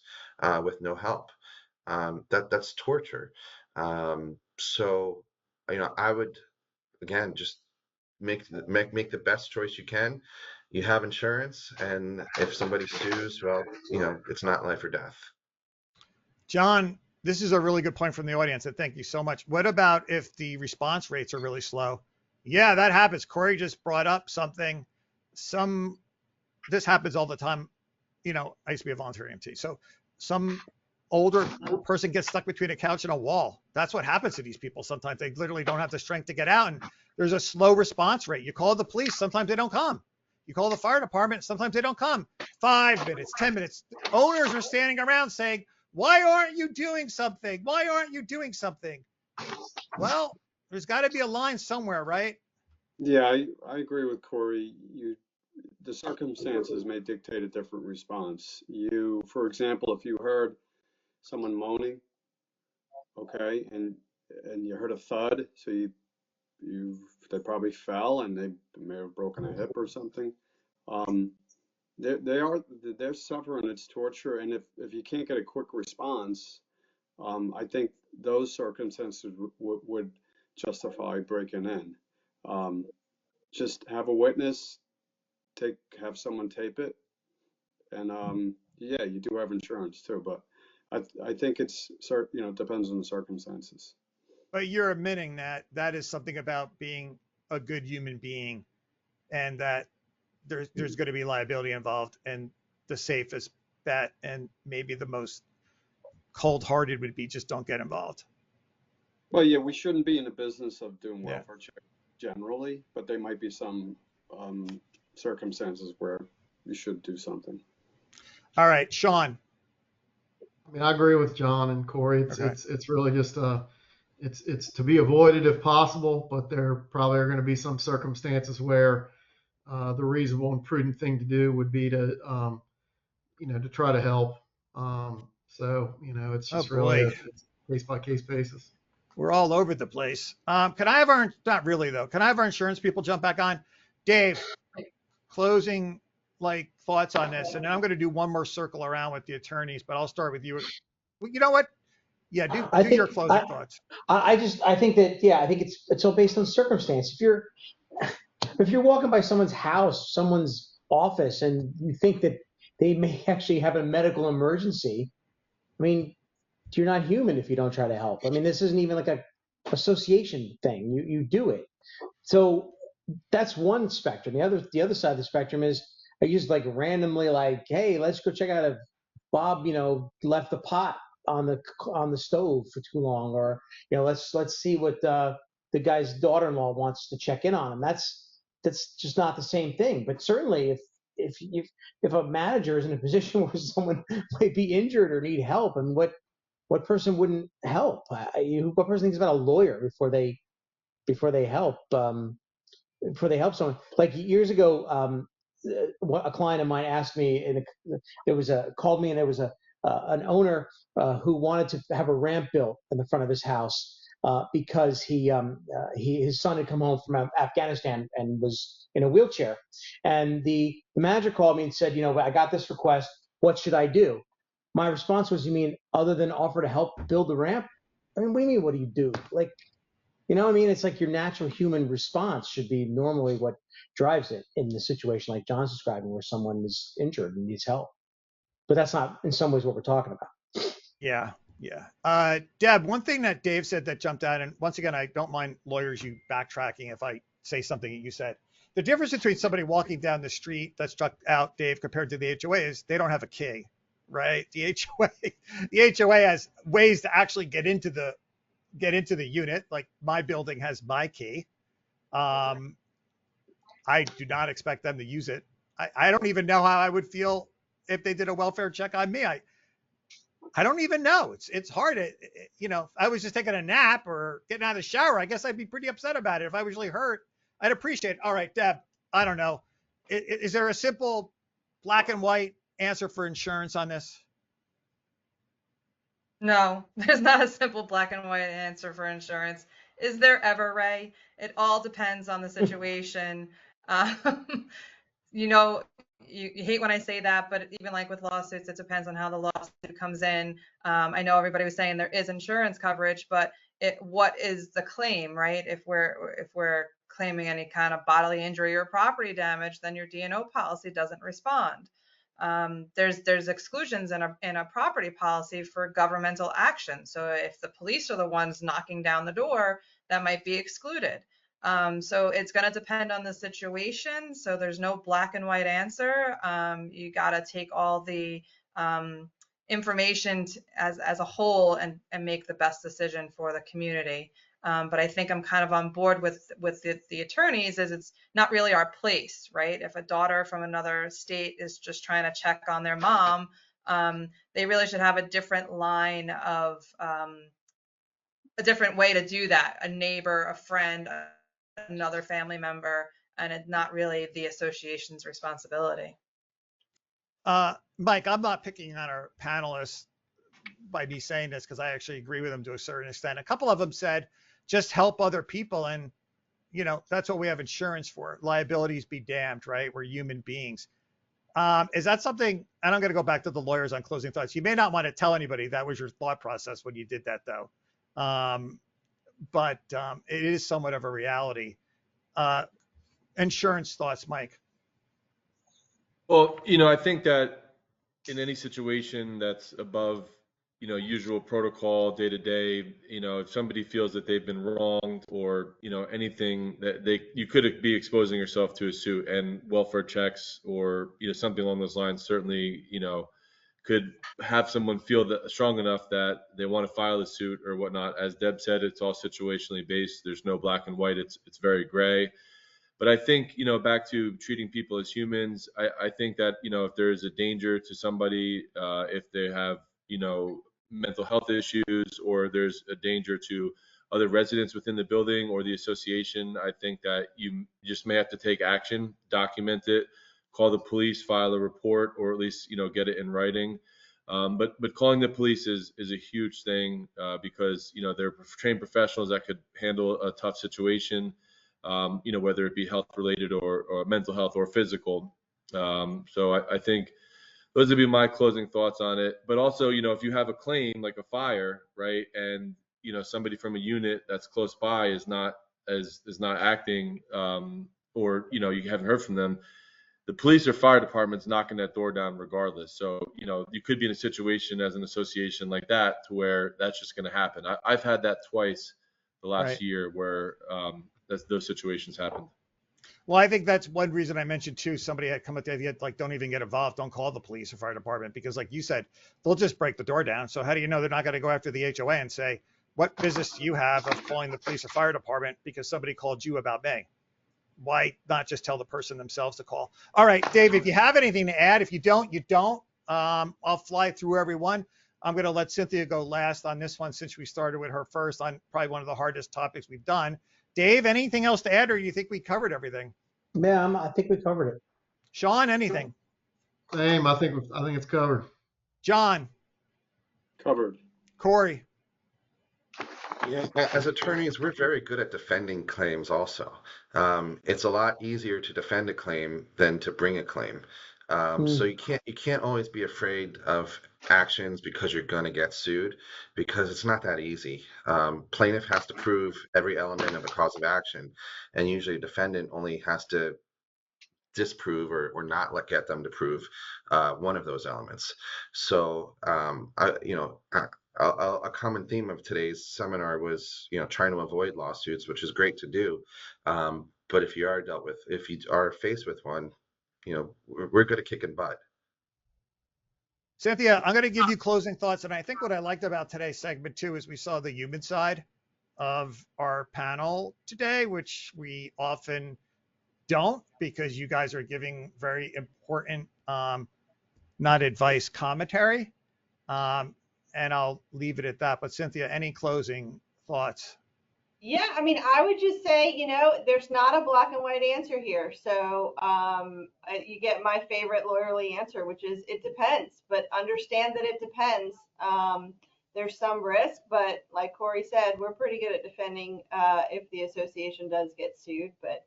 with no help. that's torture. So, I would, again, just make the best choice you can. You have insurance, and if somebody sues, well, it's not life or death. John, this is a really good point from the audience, and thank you so much. What about if the response rates are really slow? Yeah, that happens. Corey just brought up something. This happens all the time. I used to be a volunteer EMT. So some older person gets stuck between a couch and a wall. That's what happens to these people. Sometimes they literally don't have the strength to get out, and there's a slow response rate. You call the police, sometimes they don't come. You call the fire department, sometimes they don't come. 5 minutes, 10 minutes. Owners are standing around saying, why aren't you doing something? Why aren't you doing something? Well, there's got to be a line somewhere, right? Yeah, I agree with Corey. The circumstances may dictate a different response. For example, if you heard someone moaning, okay, and you heard a thud, so they probably fell and they may have broken a hip or something. They're suffering, it's torture, and if you can't get a quick response, I think those circumstances would justify breaking in. Just have a witness, have someone tape it, and yeah, you do have insurance too, but I think it's depends on the circumstances. But you're admitting that that is something about being a good human being, and that there's going to be liability involved, and the safest bet and maybe the most cold-hearted would be just don't get involved. Well, yeah, we shouldn't be in the business of doing Yeah. welfare checks generally, but there might be some circumstances where you should do something. All right, Sean. I mean, I agree with John and Corey. Okay. It's really just it's to be avoided if possible, but there probably are going to be some circumstances where the reasonable and prudent thing to do would be to to try to help. So it's just really a case by case basis. We're all over the place. Can I have not really though, can I have our insurance people jump back on? Dave, closing thoughts on this, and then I'm going to do one more circle around with the attorneys, but I'll start with you. You know what? Yeah, do your closing thoughts. I think it's all based on circumstance. If you're walking by someone's house, someone's office, and you think that they may actually have a medical emergency, I mean, you're not human if you don't try to help. I mean, this isn't even like a association thing. You do it. So that's one spectrum. The other side of the spectrum is I use randomly hey, let's go check out if Bob, left the pot on the stove for too long, or let's see what the guy's daughter-in-law wants to check in on him. That's just not the same thing. But certainly if a manager is in a position where someone might be injured or need help, and what person wouldn't help? What person thinks about a lawyer before they help? Before they help someone? Like years ago, a client of mine asked me, and called me, and there was an owner who wanted to have a ramp built in the front of his house because his son had come home from Afghanistan and was in a wheelchair, and the manager called me and said, I got this request. What should I do? My response was, you mean other than offer to help build the ramp? I mean, what do you mean, what do you do? It's like your natural human response should be normally what drives it in the situation like John's describing, where someone is injured and needs help. But that's not in some ways what we're talking about. Yeah. Deb, one thing that Dave said that jumped out, and once again, I don't mind lawyers you backtracking if I say something that you said. The difference between somebody walking down the street that struck out, Dave, compared to the HOA is they don't have a key, right? The HOA has ways to actually get into the unit. Like my building has my key. I do not expect them to use it. I don't even know how I would feel if they did a welfare check on me. I don't even know. It's hard. If I was just taking a nap or getting out of the shower, I guess I'd be pretty upset about it. If I was really hurt, I'd appreciate it. All right, Deb, I don't know. Is there a simple black and white answer for insurance on this? No, there's not a simple black and white answer for insurance. Is there ever, Ray? It all depends on the situation. you hate when I say that, but even like with lawsuits, it depends on how the lawsuit comes in. I know everybody was saying there is insurance coverage, but what is the claim, right? If we're claiming any kind of bodily injury or property damage, then your D&O policy doesn't respond. There's exclusions in a property policy for governmental action. So if the police are the ones knocking down the door, that might be excluded. So it's going to depend on the situation. So there's no black and white answer. You got to take all the information as a whole and make the best decision for the community. But I think I'm kind of on board with the attorneys, as it's not really our place, right? If a daughter from another state is just trying to check on their mom, they really should have a different line of a different way to do that. A neighbor, a friend, another family member, and it's not really the association's responsibility. Mike, I'm not picking on our panelists by me saying this because I actually agree with them to a certain extent. A couple of them said, just help other people. And, you know, that's what we have insurance for. Liabilities be damned, right? We're human beings. Is that something, and I'm going to go back to the lawyers on closing thoughts. You may not want to tell anybody that was your thought process when you did that, though. But it is somewhat of a reality. Insurance thoughts, Mike. Well, you know, I think that in any situation that's above, you know, usual protocol day to day, you know, if somebody feels that they've been wronged or, you know, anything that you could be exposing yourself to a suit, and welfare checks or, you know, something along those lines certainly, you know, could have someone feel that strong enough that they want to file the suit or whatnot. As Deb said, it's all situationally based. There's no black and white. It's very gray. But I think, you know, back to treating people as humans, I think that, you know, if there is a danger to somebody, if they have, you know, mental health issues, or there's a danger to other residents within the building or the association, I think that you just may have to take action, document it, call the police, file a report, or at least, you know, get it in writing. But calling the police is a huge thing, because, you know, they're trained professionals that could handle a tough situation. You know, whether it be health related or mental health or physical. So I think those would be my closing thoughts on it. But also, you know, if you have a claim like a fire, right, and, you know, somebody from a unit that's close by is not acting, or, you know, you haven't heard from them, the police or fire department's knocking that door down regardless. So, you know, you could be in a situation as an association like that to where that's just going to happen. I've had that twice the last year where those situations happen. Well, I think that's one reason I mentioned too. Somebody had come up with the idea, like, don't even get involved. Don't call the police or fire department, because like you said, they'll just break the door down. So how do you know they're not going to go after the HOA and say, what business do you have of calling the police or fire department because somebody called you about me? Why not just tell the person themselves to call? All right, Dave, if you have anything to add, if you don't, you don't. I'll fly through everyone. I'm going to let Cynthia go last on this one, since we started with her first on probably one of the hardest topics we've done. Dave, anything else to add, or you think we covered everything? Yeah, I think we covered it. Sean, anything? Same. I think it's covered. John? Covered. Corey? Yeah, as attorneys, we're very good at defending claims also. It's a lot easier to defend a claim than to bring a claim. So you can't always be afraid of actions because you're going to get sued, because it's not that easy. Plaintiff has to prove every element of a cause of action, and usually a defendant only has to disprove or not get them to prove one of those elements. So a common theme of today's seminar was, you know, trying to avoid lawsuits, which is great to do. But if you are faced with one, you know, we're good at kicking butt. Cynthia, I'm going to give you closing thoughts. And I think what I liked about today's segment too is we saw the human side of our panel today, which we often don't, because you guys are giving very important, not advice, commentary. And I'll leave it at that. But Cynthia, any closing thoughts? Yeah, I mean, I would just say, you know, there's not a black and white answer here. So you get my favorite lawyerly answer, which is it depends. But understand that it depends. There's some risk, but like Corey said, we're pretty good at defending if the association does get sued. But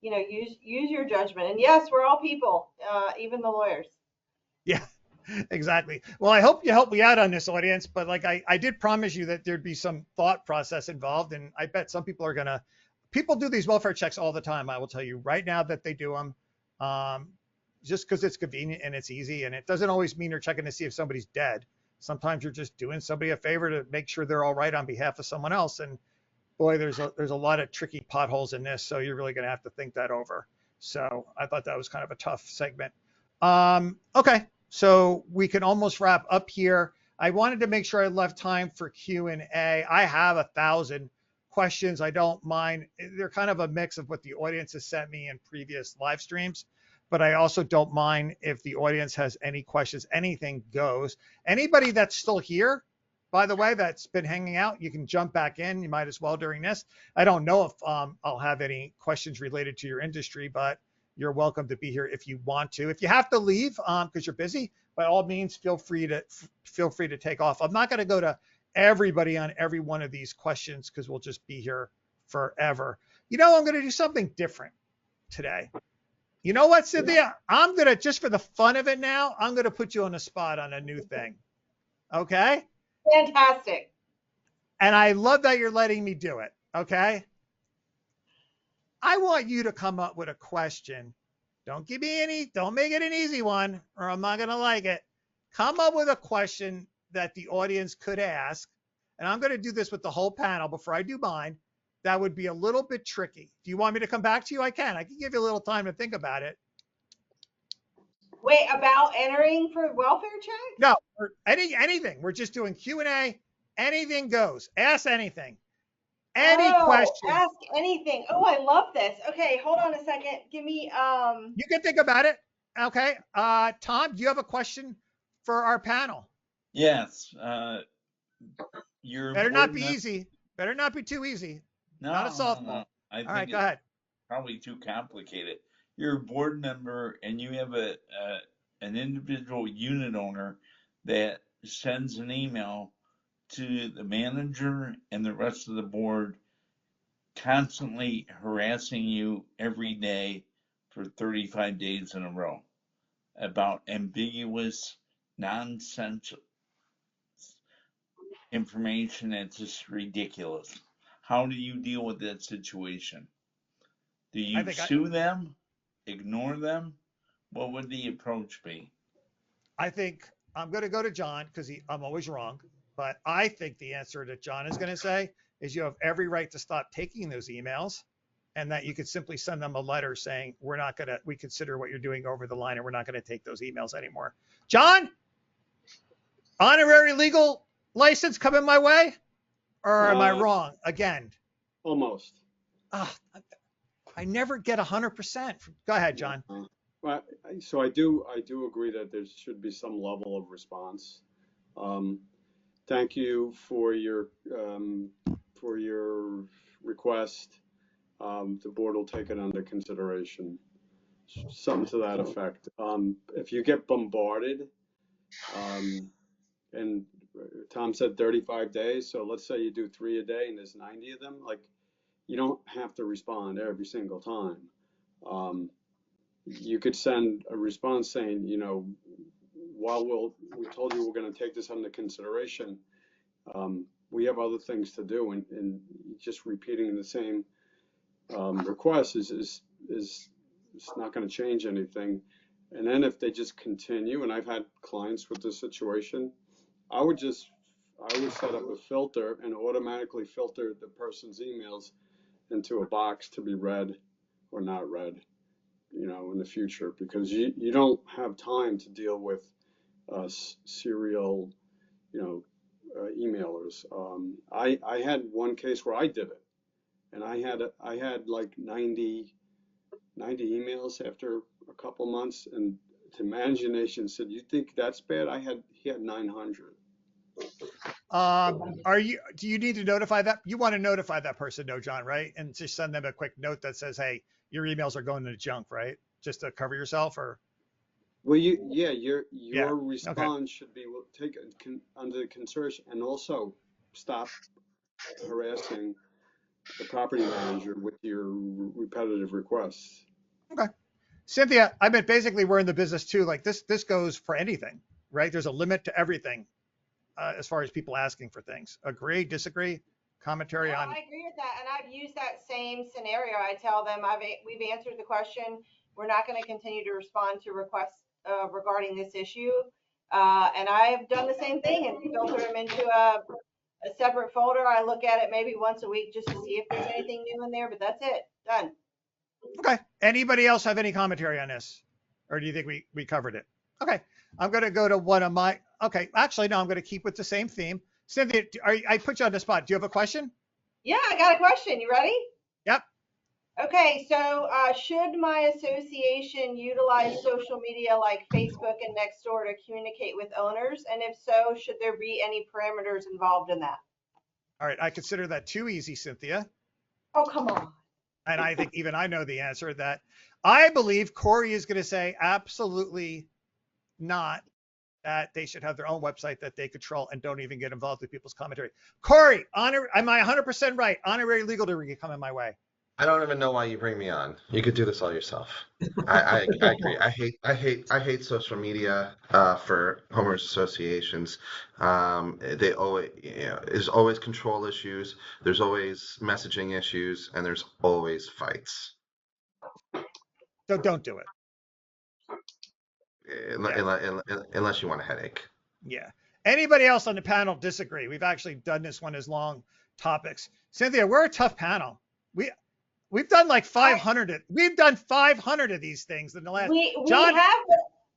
use your judgment. And yes, we're all people, even the lawyers. Yeah, exactly. Well, I hope you help me out on this, audience, but like I did promise you that there'd be some thought process involved, and I bet some people are gonna. People do these welfare checks all the time. I will tell you right now that they do them, just because it's convenient and it's easy, and it doesn't always mean you're checking to see if somebody's dead. Sometimes you're just doing somebody a favor to make sure they're all right on behalf of someone else. And boy, there's a lot of tricky potholes in this, so you're really gonna have to think that over. So I thought that was kind of a tough segment. Okay, so we can almost wrap up here. I wanted to make sure I left time for Q&A. I have 1,000 questions. I don't mind. They're kind of a mix of what the audience has sent me in previous live streams, but I also don't mind if the audience has any questions. Anything goes. Anybody that's still here, by the way, that's been hanging out, you can jump back in. You might as well during this. I don't know if I'll have any questions related to your industry, but you're welcome to be here if you want to. If you have to leave because you're busy, by all means, feel free to take off. I'm not going to go to everybody on every one of these questions because we'll just be here forever. You know, I'm going to do something different today. You know what, Cynthia? I'm going to, just for the fun of it now, I'm going to put you on the spot on a new thing. Okay? Fantastic. And I love that you're letting me do it. Okay? I want you to come up with a question. Don't make it an easy one, or I'm not going to like it. Come up with a question that the audience could ask. And I'm going to do this with the whole panel before I do mine. That would be a little bit tricky. Do you want me to come back to you? I can give you a little time to think about it. Wait, about entering for welfare check? No, or anything. We're just doing Q&A. Anything goes. Ask anything. Any question. Ask anything. Oh, I love this. Okay, hold on a second. Give me You can think about it. Okay. Tom, do you have a question for our panel? Yes. Better not be easy. Better not be too easy. No, not a softball. No. I think all right, go ahead. Probably too complicated. You're a board member and you have an individual unit owner that sends an email to the manager and the rest of the board, constantly harassing you every day for 35 days in a row about ambiguous, nonsense information that's just ridiculous. How do you deal with that situation? Do you sue them? Ignore them? What would the approach be? I think I'm going to go to John because I'm always wrong. But I think the answer that John is going to say is you have every right to stop taking those emails, and that you could simply send them a letter saying, we consider what you're doing over the line and we're not going to take those emails anymore. John, honorary legal license coming my way? Or am I wrong again? Almost. I never get 100%. Go ahead, John. Well, so I do agree that there should be some level of response. Thank you for your request. The board will take it under consideration. Something to that effect. If you get bombarded, and Tom said 35 days, so let's say you do 3 a day and there's 90 of them, like, you don't have to respond every single time. You could send a response saying, you know, while we told you we're going to take this under consideration, we have other things to do, and just repeating the same request is not going to change anything. And then if they just continue, and I've had clients with this situation, I would set up a filter and automatically filter the person's emails into a box to be read or not read, you know, in the future, because you don't have time to deal with serial, you know, emailers. I had one case where I did it, and I had like 90 emails after a couple months, and the imagination said, "You think that's bad?" He had 900. Do you need to notify that? You want to notify that person, no, John, right? And just send them a quick note that says, "Hey, your emails are going to junk," right? Just to cover yourself, or? Well, your response should be taken under consideration, and also stop harassing the property manager with your repetitive requests. Okay. Cynthia, I mean, basically we're in the business too. Like this goes for anything, right? There's a limit to everything as far as people asking for things. Agree, disagree, commentary No, on. I agree with that, and I've used that same scenario. I tell them we've answered the question. We're not going to continue to respond to requests regarding this issue, and I've done the same thing and filter them into a separate folder. I look at it maybe once a week just to see if there's anything new in there, but that's it. Done. Okay. Anybody else have any commentary on this? Or do you think we covered it? Okay. I'm going to go to one of my, okay. Actually, no, I'm going to keep with the same theme. Cynthia, I put you on the spot. Do you have a question? Yeah, I got a question. You ready? Yep. Okay, so should my association utilize social media like Facebook and Nextdoor to communicate with owners? And if so, should there be any parameters involved in that? All right. I consider that too easy, Cynthia. Oh, come on. And I think even I know the answer that I believe Corey is going to say absolutely not, that they should have their own website that they control and don't even get involved with people's commentary. Corey, am I 100% right? Honorary legal degree coming my way. I don't even know why you bring me on. You could do this all yourself. I agree. I hate social media for homeowners associations. They always, there's always control issues. There's always messaging issues, and there's always fights. So don't do it. Unless you want a headache. Yeah. Anybody else on the panel disagree? We've actually done this one as long topics. Cynthia, we're a tough panel. We've done like 500. We've done 500 of these things in the last. We John, have,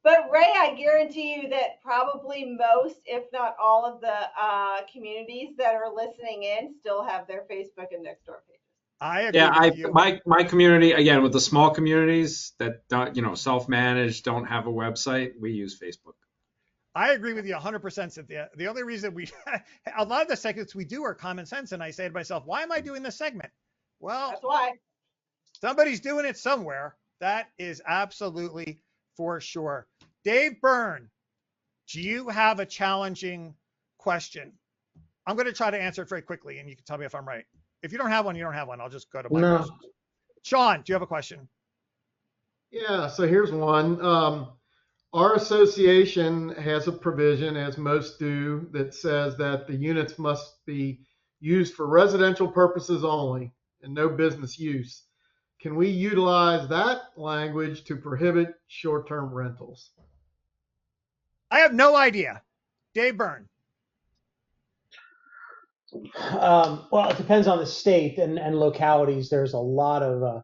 but Ray, I guarantee you that probably most, if not all of the communities that are listening in still have their Facebook and Nextdoor pages. I agree Yeah, with you. my community, again, with the small communities that don't, self-managed, don't have a website, we use Facebook. I agree with you 100%, Cynthia. The only reason a lot of the segments we do are common sense. And I say to myself, why am I doing this segment? Well, that's why. Somebody's doing it somewhere. That is absolutely for sure. Dave Byrne, do you have a challenging question? I'm going to try to answer it very quickly, and you can tell me if I'm right. If you don't have one, you don't have one. I'll just go to my questions. Sean, do you have a question? Yeah, so here's one. Our association has a provision, as most do, that says that the units must be used for residential purposes only and no business use. Can we utilize that language to prohibit short-term rentals? I have no idea. Dave Byrne. Well, it depends on the state and localities. There's a lot of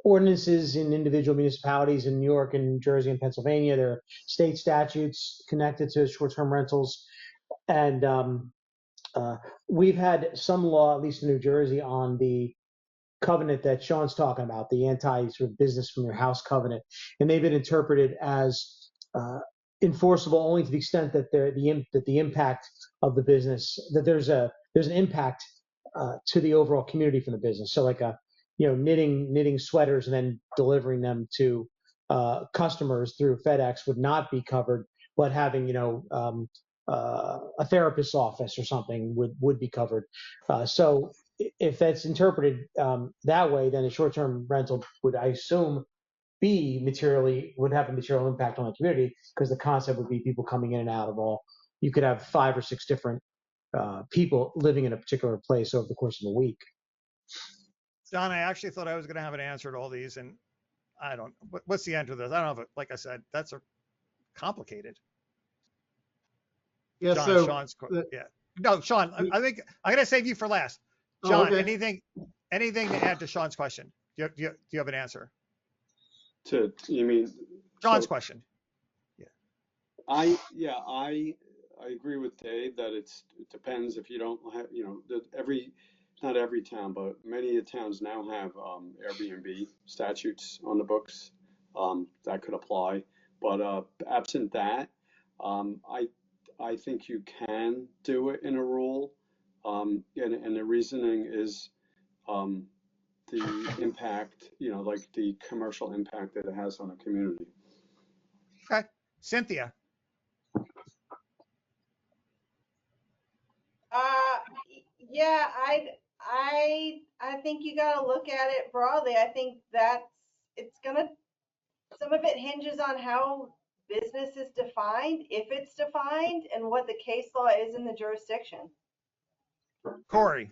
ordinances in individual municipalities in New York and New Jersey and Pennsylvania. There are state statutes connected to short-term rentals. And we've had some law, at least in New Jersey, on the covenant that Sean's talking about, the anti sort of business from your house covenant. And they've been interpreted as enforceable only to the extent that the impact of the business, that there's an impact to the overall community from the business. So like knitting sweaters and then delivering them to customers through FedEx would not be covered, but having a therapist's office or something would be covered. So if that's interpreted that way, then a short-term rental would, I assume, would have a material impact on the community, because the concept would be people coming in and out of all. You could have 5 or 6 different people living in a particular place over the course of a week. Don, I actually thought I was going to have an answer to all these, and I don't. What's the answer to this? I don't know. Like I said, that's complicated. Yeah. John, yeah. No, Sean. I think I'm going to save you for last. John, okay. anything to add to Sean's question? Do you have an answer? You mean John's question? Yeah. I agree with Dave that it depends. If you don't have, not every town, but many towns now have Airbnb statutes on the books that could apply. But absent that, I think you can do it in a rule, and the reasoning is the impact, like the commercial impact that it has on a community. Okay, Cynthia. Yeah, I think you got to look at it broadly. I think some of it hinges on how business is defined, if it's defined, and what the case law is in the jurisdiction. Corey.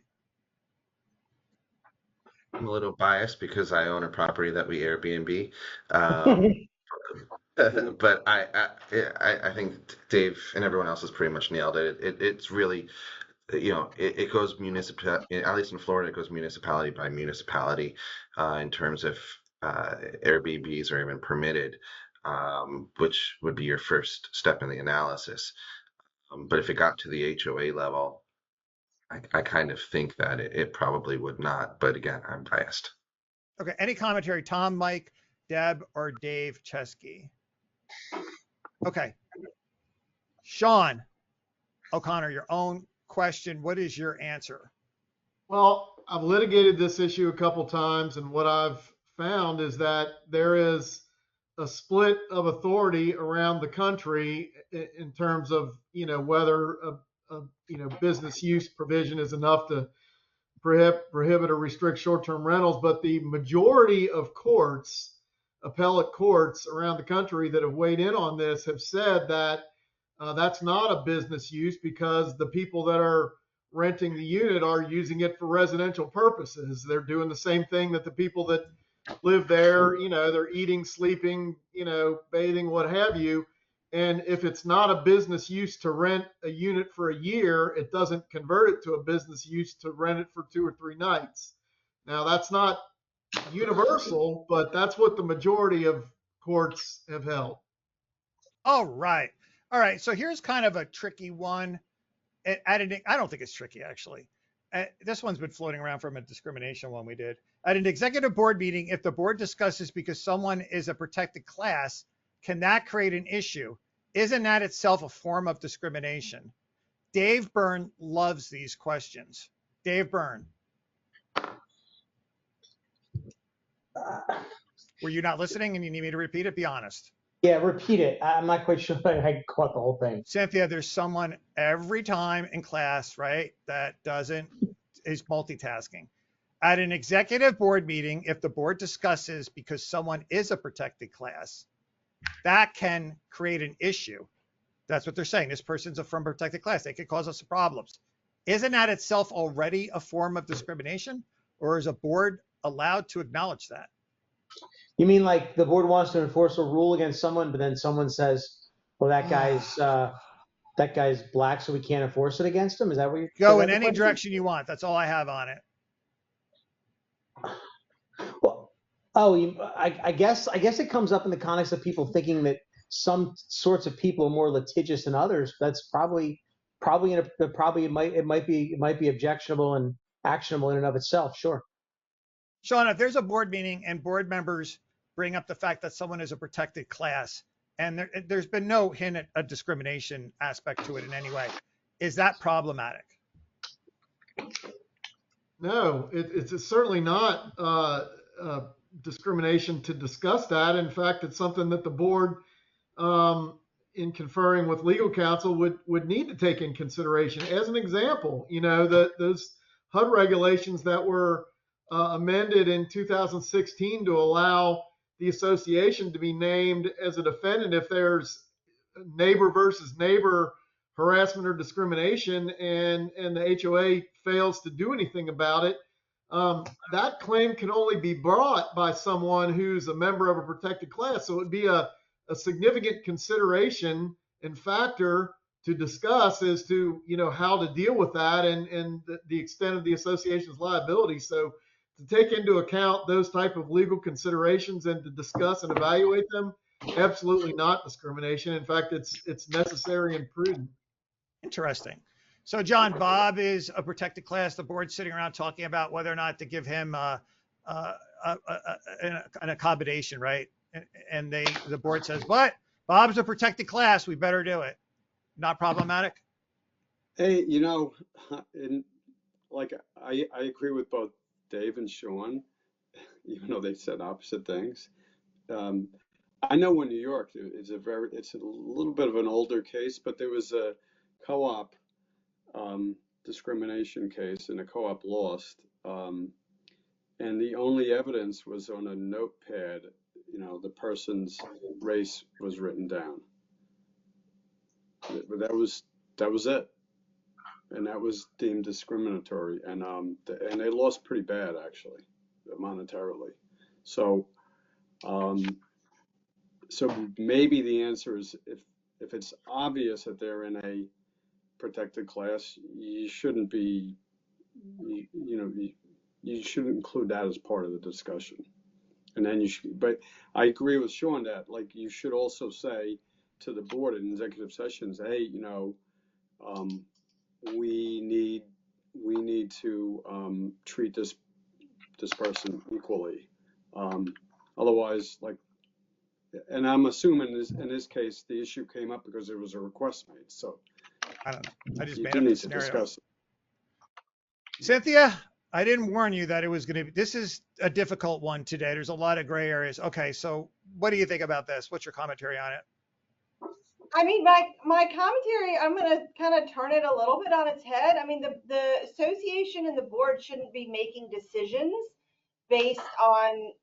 I'm a little biased because I own a property that we Airbnb. Um, but I think Dave and everyone else has pretty much nailed it. It's really, it goes at least in Florida, it goes municipality by municipality in terms of Airbnbs are even permitted, which would be your first step in the analysis. But if it got to the HOA level, I kind of think that it probably would not. But again, I'm biased. Okay. Any commentary? Tom, Mike, Deb, or Dave Chesky? Okay. Sean O'Connor, your own question. What is your answer? Well, I've litigated this issue a couple times, and what I've found is that there is a split of authority around the country in terms of, whether a business use provision is enough to prohibit or restrict short-term rentals. But the majority of courts, appellate courts around the country that have weighed in on this have said that that's not a business use because the people that are renting the unit are using it for residential purposes. They're doing the same thing that the people that live there, they're eating, sleeping, bathing, what have you. And if it's not a business use to rent a unit for a year, it doesn't convert it to a business use to rent it for 2 or 3 nights. Now, that's not universal, but that's what the majority of courts have held. All right. All right. So here's kind of a tricky one. I don't think it's tricky, actually. This one's been floating around from a discrimination one we did. At an executive board meeting, if the board discusses because someone is a protected class, can that create an issue? Isn't that itself a form of discrimination? Dave Byrne loves these questions. Dave Byrne. Were you not listening and you need me to repeat it? Be honest. Yeah, repeat it. I'm not quite sure I caught the whole thing. Cynthia, there's someone every time in class, right, that is multitasking. At an executive board meeting, if the board discusses because someone is a protected class, that can create an issue. That's what they're saying. This person's from a protected class. They could cause us problems. Isn't that itself already a form of discrimination? Or is a board allowed to acknowledge that? You mean like the board wants to enforce a rule against someone, but then someone says, well, that guy's black, so we can't enforce it against him? Is that what you're Go in any direction you want. That's all I have on it. Well, I guess it comes up in the context of people thinking that some sorts of people are more litigious than others. That's probably it might be objectionable and actionable in and of itself. Sure. Sean, if there's a board meeting and board members bring up the fact that someone is a protected class and there's been no hint at a discrimination aspect to it in any way, is that problematic? No, it's certainly not discrimination to discuss that. In fact, it's something that the board, in conferring with legal counsel, would need to take in consideration. As an example, those HUD regulations that were amended in 2016 to allow the association to be named as a defendant if there's neighbor versus neighbor harassment or discrimination and the HOA fails to do anything about it. That claim can only be brought by someone who's a member of a protected class. So it would be a significant consideration and factor to discuss as to, how to deal with that and the extent of the association's liability. So to take into account those type of legal considerations and to discuss and evaluate them, absolutely not discrimination. In fact, it's necessary and prudent. Interesting. So, John, Bob is a protected class. The board's sitting around talking about whether or not to give him an accommodation, right? And the board says, but Bob's a protected class. We better do it. Not problematic? Hey, I agree with both Dave and Sean, even though they said opposite things. I know in New York, it's a little bit of an older case, but there was a co-op discrimination case and the co-op lost. And the only evidence was on a notepad, the person's race was written down. But that was it. And that was deemed discriminatory. And they lost pretty bad, actually, monetarily. So maybe the answer is if it's obvious that they're in a protected class, you shouldn't be, you shouldn't include that as part of the discussion. And then but I agree with Sean that you should also say to the board in executive sessions, hey, we need to treat this person equally. Otherwise, and I'm assuming in this case the issue came up because there was a request made. So I don't know. I just you made do up need the to scenario. discuss it. Cynthia, I didn't warn you that it was going to be, this is a difficult one today. There's a lot of gray areas. Okay, so what do you think about this? What's your commentary on it? I mean, my commentary, I'm going to kind of turn it a little bit on its head. I mean, the association and the board shouldn't be making decisions based on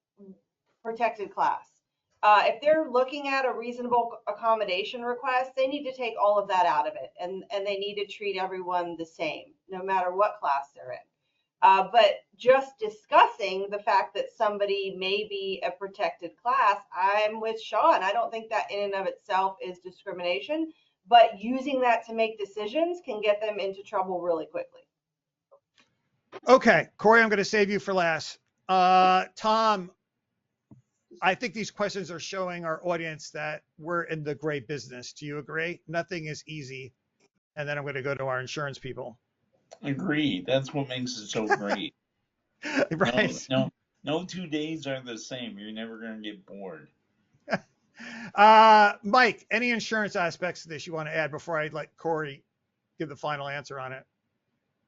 protected class. If they're looking at a reasonable accommodation request, they need to take all of that out of it, and they need to treat everyone the same, no matter what class they're in. But just discussing the fact that somebody may be a protected class, I'm with Sean. I don't think that in and of itself is discrimination, but using that to make decisions can get them into trouble really quickly. Okay, Corey, I'm going to save you for last. Tom, I think these questions are showing our audience that we're in the gray business. Do you agree? Nothing is easy. And then I'm going to go to our insurance people. Agreed. That's what makes it so great. Right. No 2 days are the same. You're never going to get bored. Mike, any insurance aspects of this you want to add before I let Corey give the final answer on it?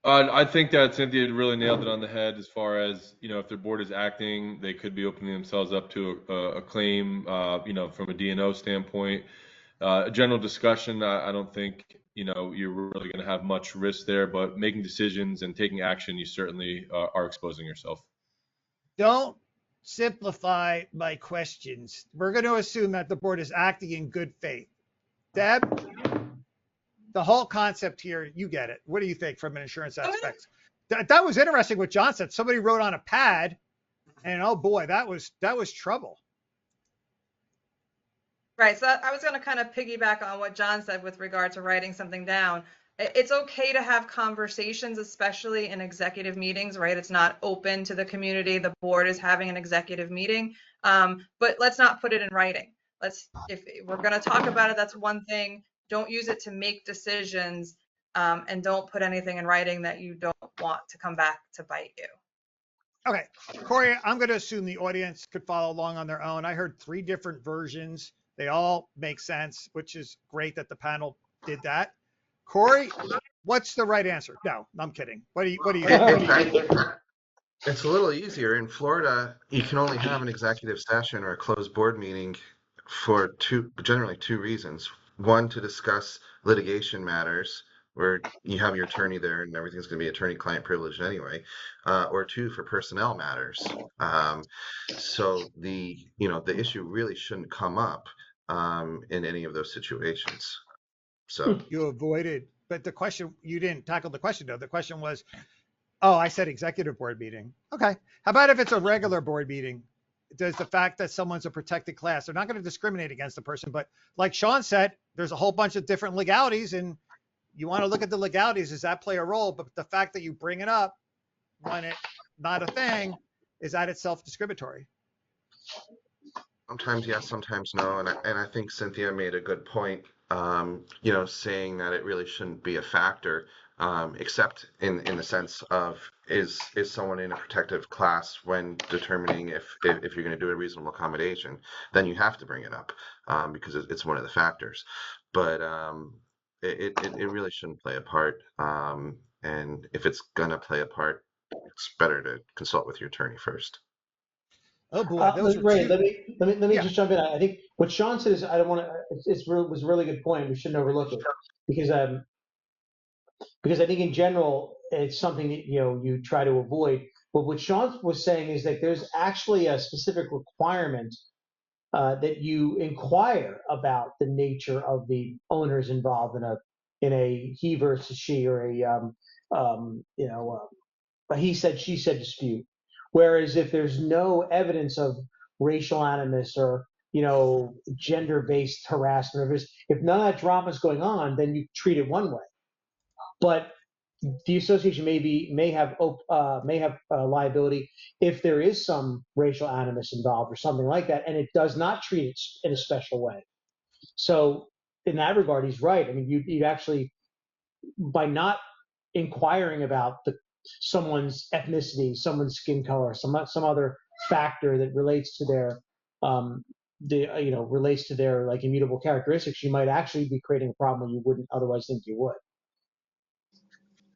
I think that Cynthia really nailed it on the head as far as, if their board is acting, they could be opening themselves up to a claim, from a D&O standpoint. A general discussion, I don't think, you're really going to have much risk there, but making decisions and taking action, you certainly are exposing yourself. Don't simplify my questions. We're going to assume that the board is acting in good faith. Deb, the whole concept here, you get it. What do you think from an insurance aspect? That was interesting what John said. Somebody wrote on a pad, and oh boy, that was trouble. Right. So I was going to kind of piggyback on what John said with regard to writing something down. It's okay to have conversations, especially in executive meetings, right? It's not open to the community. The board is having an executive meeting, but let's not put it in writing. If we're going to talk about it, that's one thing. Don't use it to make decisions, and don't put anything in writing that you don't want to come back to bite you. Okay, Corey, I'm going to assume the audience could follow along on their own. I heard 3 different versions. They all make sense, which is great that the panel did that. Corey, what's the right answer? No, I'm kidding. What do you think? It's a little easier. In Florida, you can only have an executive session or a closed board meeting for generally two reasons. One, to discuss litigation matters where you have your attorney there and everything's going to be attorney-client privilege anyway, or 2, for personnel matters. So the issue really shouldn't come up in any of those situations. So you avoided, but the question, you didn't tackle the question though. The question was, oh, I said executive board meeting. Okay. How about if it's a regular board meeting? Does the fact that someone's a protected class, they're not going to discriminate against the person, but like Sean said, there's a whole bunch of different legalities and you want to look at the legalities. Does that play a role? But the fact that you bring it up when it's not a thing, is that itself discriminatory? Sometimes yes, sometimes no. And I think Cynthia made a good point, saying that it really shouldn't be a factor, except in the sense of is someone in a protective class when determining if you're going to do a reasonable accommodation, then you have to bring it up because it's one of the factors. But it really shouldn't play a part. And if it's going to play a part, it's better to consult with your attorney first. Oh boy, those Ray, let me just jump in. I think what Sean said is, I don't want to. Was a really good point. We shouldn't overlook it because because I think in general it's something that you try to avoid. But what Sean was saying is that there's actually a specific requirement that you inquire about the nature of the owners involved in a he versus she or a he said she said dispute. Whereas if there's no evidence of racial animus or gender-based harassment, if none of that drama is going on, then you treat it one way. But the association may have liability if there is some racial animus involved or something like that, and it does not treat it in a special way. So in that regard, he's right. I mean, you actually, by not inquiring about someone's ethnicity, someone's skin color, some other factor that relates to their relates to their like immutable characteristics, you might actually be creating a problem you wouldn't otherwise think you would.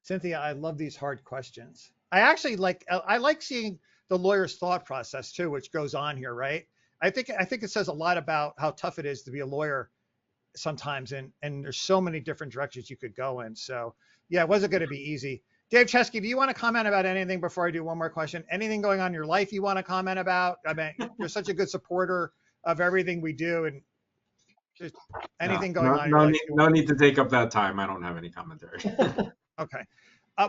Cynthia, I love these hard questions. I like seeing the lawyer's thought process too, which goes on here, right? I think it says a lot about how tough it is to be a lawyer sometimes, and there's so many different directions you could go in. So yeah, it wasn't going to be easy. Dave Chesky, do you want to comment about anything before I do one more question? Anything going on in your life you want to comment about? I mean, you're such a good supporter of everything we do, and just anything going on in your life. No need to take up that time. I don't have any commentary. Okay.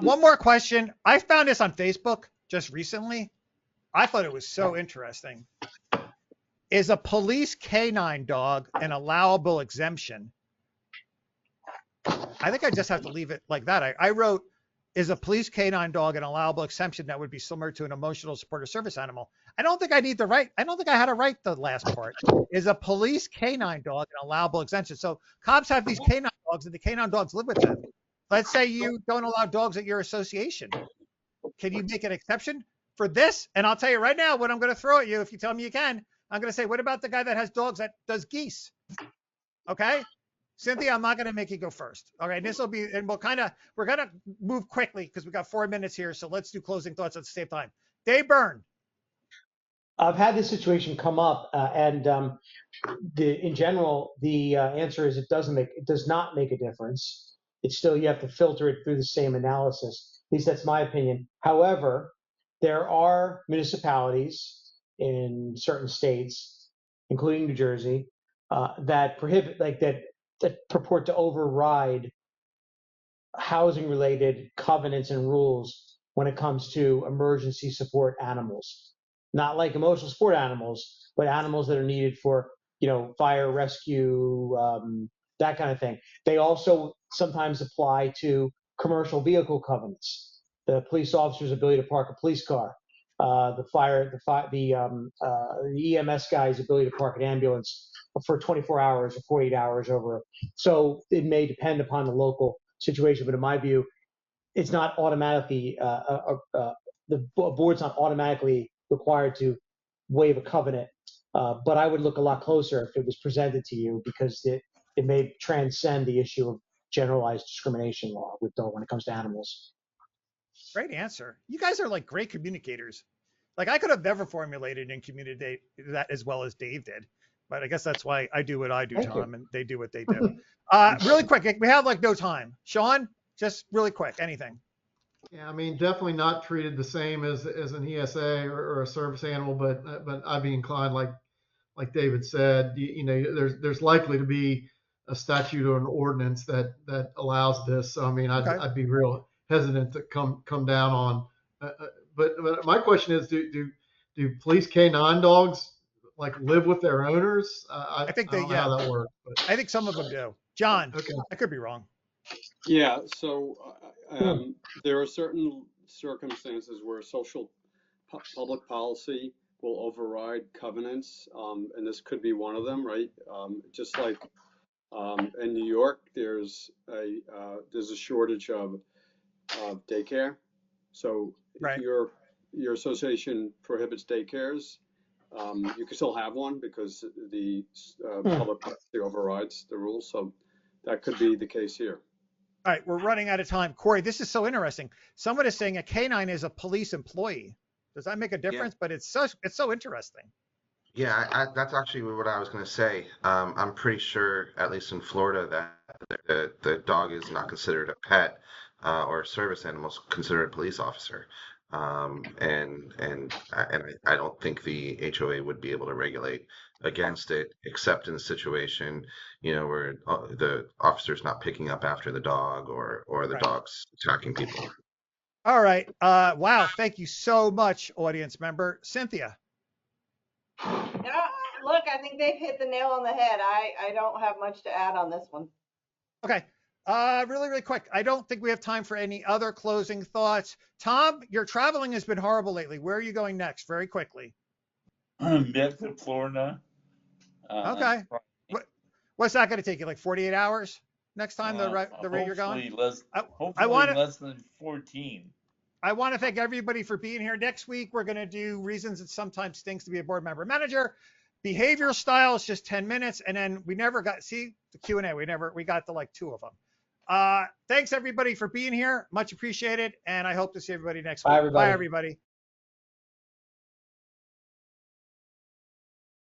One more question. I found this on Facebook just recently. I thought it was so interesting. Is a police canine dog an allowable exemption? I think I just have to leave it like that. I wrote, is a police canine dog an allowable exemption that would be similar to an emotional support or service animal? I don't think I need the right. I don't think I had to write the last part. Is a police canine dog an allowable exemption? So cops have these canine dogs and the canine dogs live with them. Let's say you don't allow dogs at your association. Can you make an exception for this? And I'll tell you right now what I'm going to throw at you. If you tell me you can, I'm going to say, what about the guy that has dogs that does geese? Okay. Cynthia, I'm not going to make you go first. All right. This will be, and we're going to move quickly because we got 4 minutes here. So let's do closing thoughts at the same time. Dave Byrne. I've had this situation come up, and in general, the answer is it does not make a difference. It's still, you have to filter it through the same analysis. At least that's my opinion. However, there are municipalities in certain states, including New Jersey, that prohibit, that purport to override housing-related covenants and rules when it comes to emergency support animals. Not like emotional support animals, but animals that are needed for, fire, rescue, that kind of thing. They also sometimes apply to commercial vehicle covenants. The police officer's ability to park a police car, the EMS guy's ability to park an ambulance for 24 hours or 48 hours over. So it may depend upon the local situation, but in my view, it's not automatically the board's not automatically required to waive a covenant. But I would look a lot closer if it was presented to you, because it may transcend the issue of generalized discrimination law when it comes to animals. Great answer. You guys are like great communicators. Like I could have never formulated and communicated that as well as Dave did, but I guess that's why I do what I do, Tom, and they do what they do. Really quick, we have like no time. Sean, just really quick, anything. Yeah, I mean, definitely not treated the same as an ESA or a service animal, but I'd be inclined, like David said, there's likely to be a statute or an ordinance that allows this. So I mean, I'd be real hesitant to come down on. But my question is, do police canine dogs like live with their owners? I think they, I don't know how that works. But. I think some of them do. John, okay. I could be wrong. Yeah, so there are certain circumstances where social public policy will override covenants, and this could be one of them, right? Just like in New York, there's a shortage of daycare, so if your association prohibits daycares, you can still have one because the public policy overrides the rules. So that could be the case here. All right, we're running out of time. Corey, this is so interesting. Someone is saying a canine is a police employee. Does that make a difference? Yeah. But it's so interesting. Yeah, that's actually what I was going to say. I'm pretty sure, at least in Florida, that the dog is not considered a pet. or service animals considered a police officer. And I don't think the HOA would be able to regulate against it, except in the situation, where the officer's not picking up after the dog or the Right. dog's attacking people. All right. Wow. Thank you so much, audience member. Cynthia. Yeah, look, I think they've hit the nail on the head. I don't have much to add on this one. Okay. Really, really quick. I don't think we have time for any other closing thoughts. Tom, your traveling has been horrible lately. Where are you going next? Very quickly. Back to Florida. Okay. What's that going to take you? Like 48 hours next time? The rate you're going? Hopefully less than 14. I want to thank everybody for being here. Next week, we're going to do reasons it sometimes stinks to be a board member manager. Behavioral style is just 10 minutes. And then we never got, see the Q&A. We got to like 2 of them. Thanks everybody for being here. Much appreciated. And I hope to see everybody next week. Bye, everybody. Bye, everybody.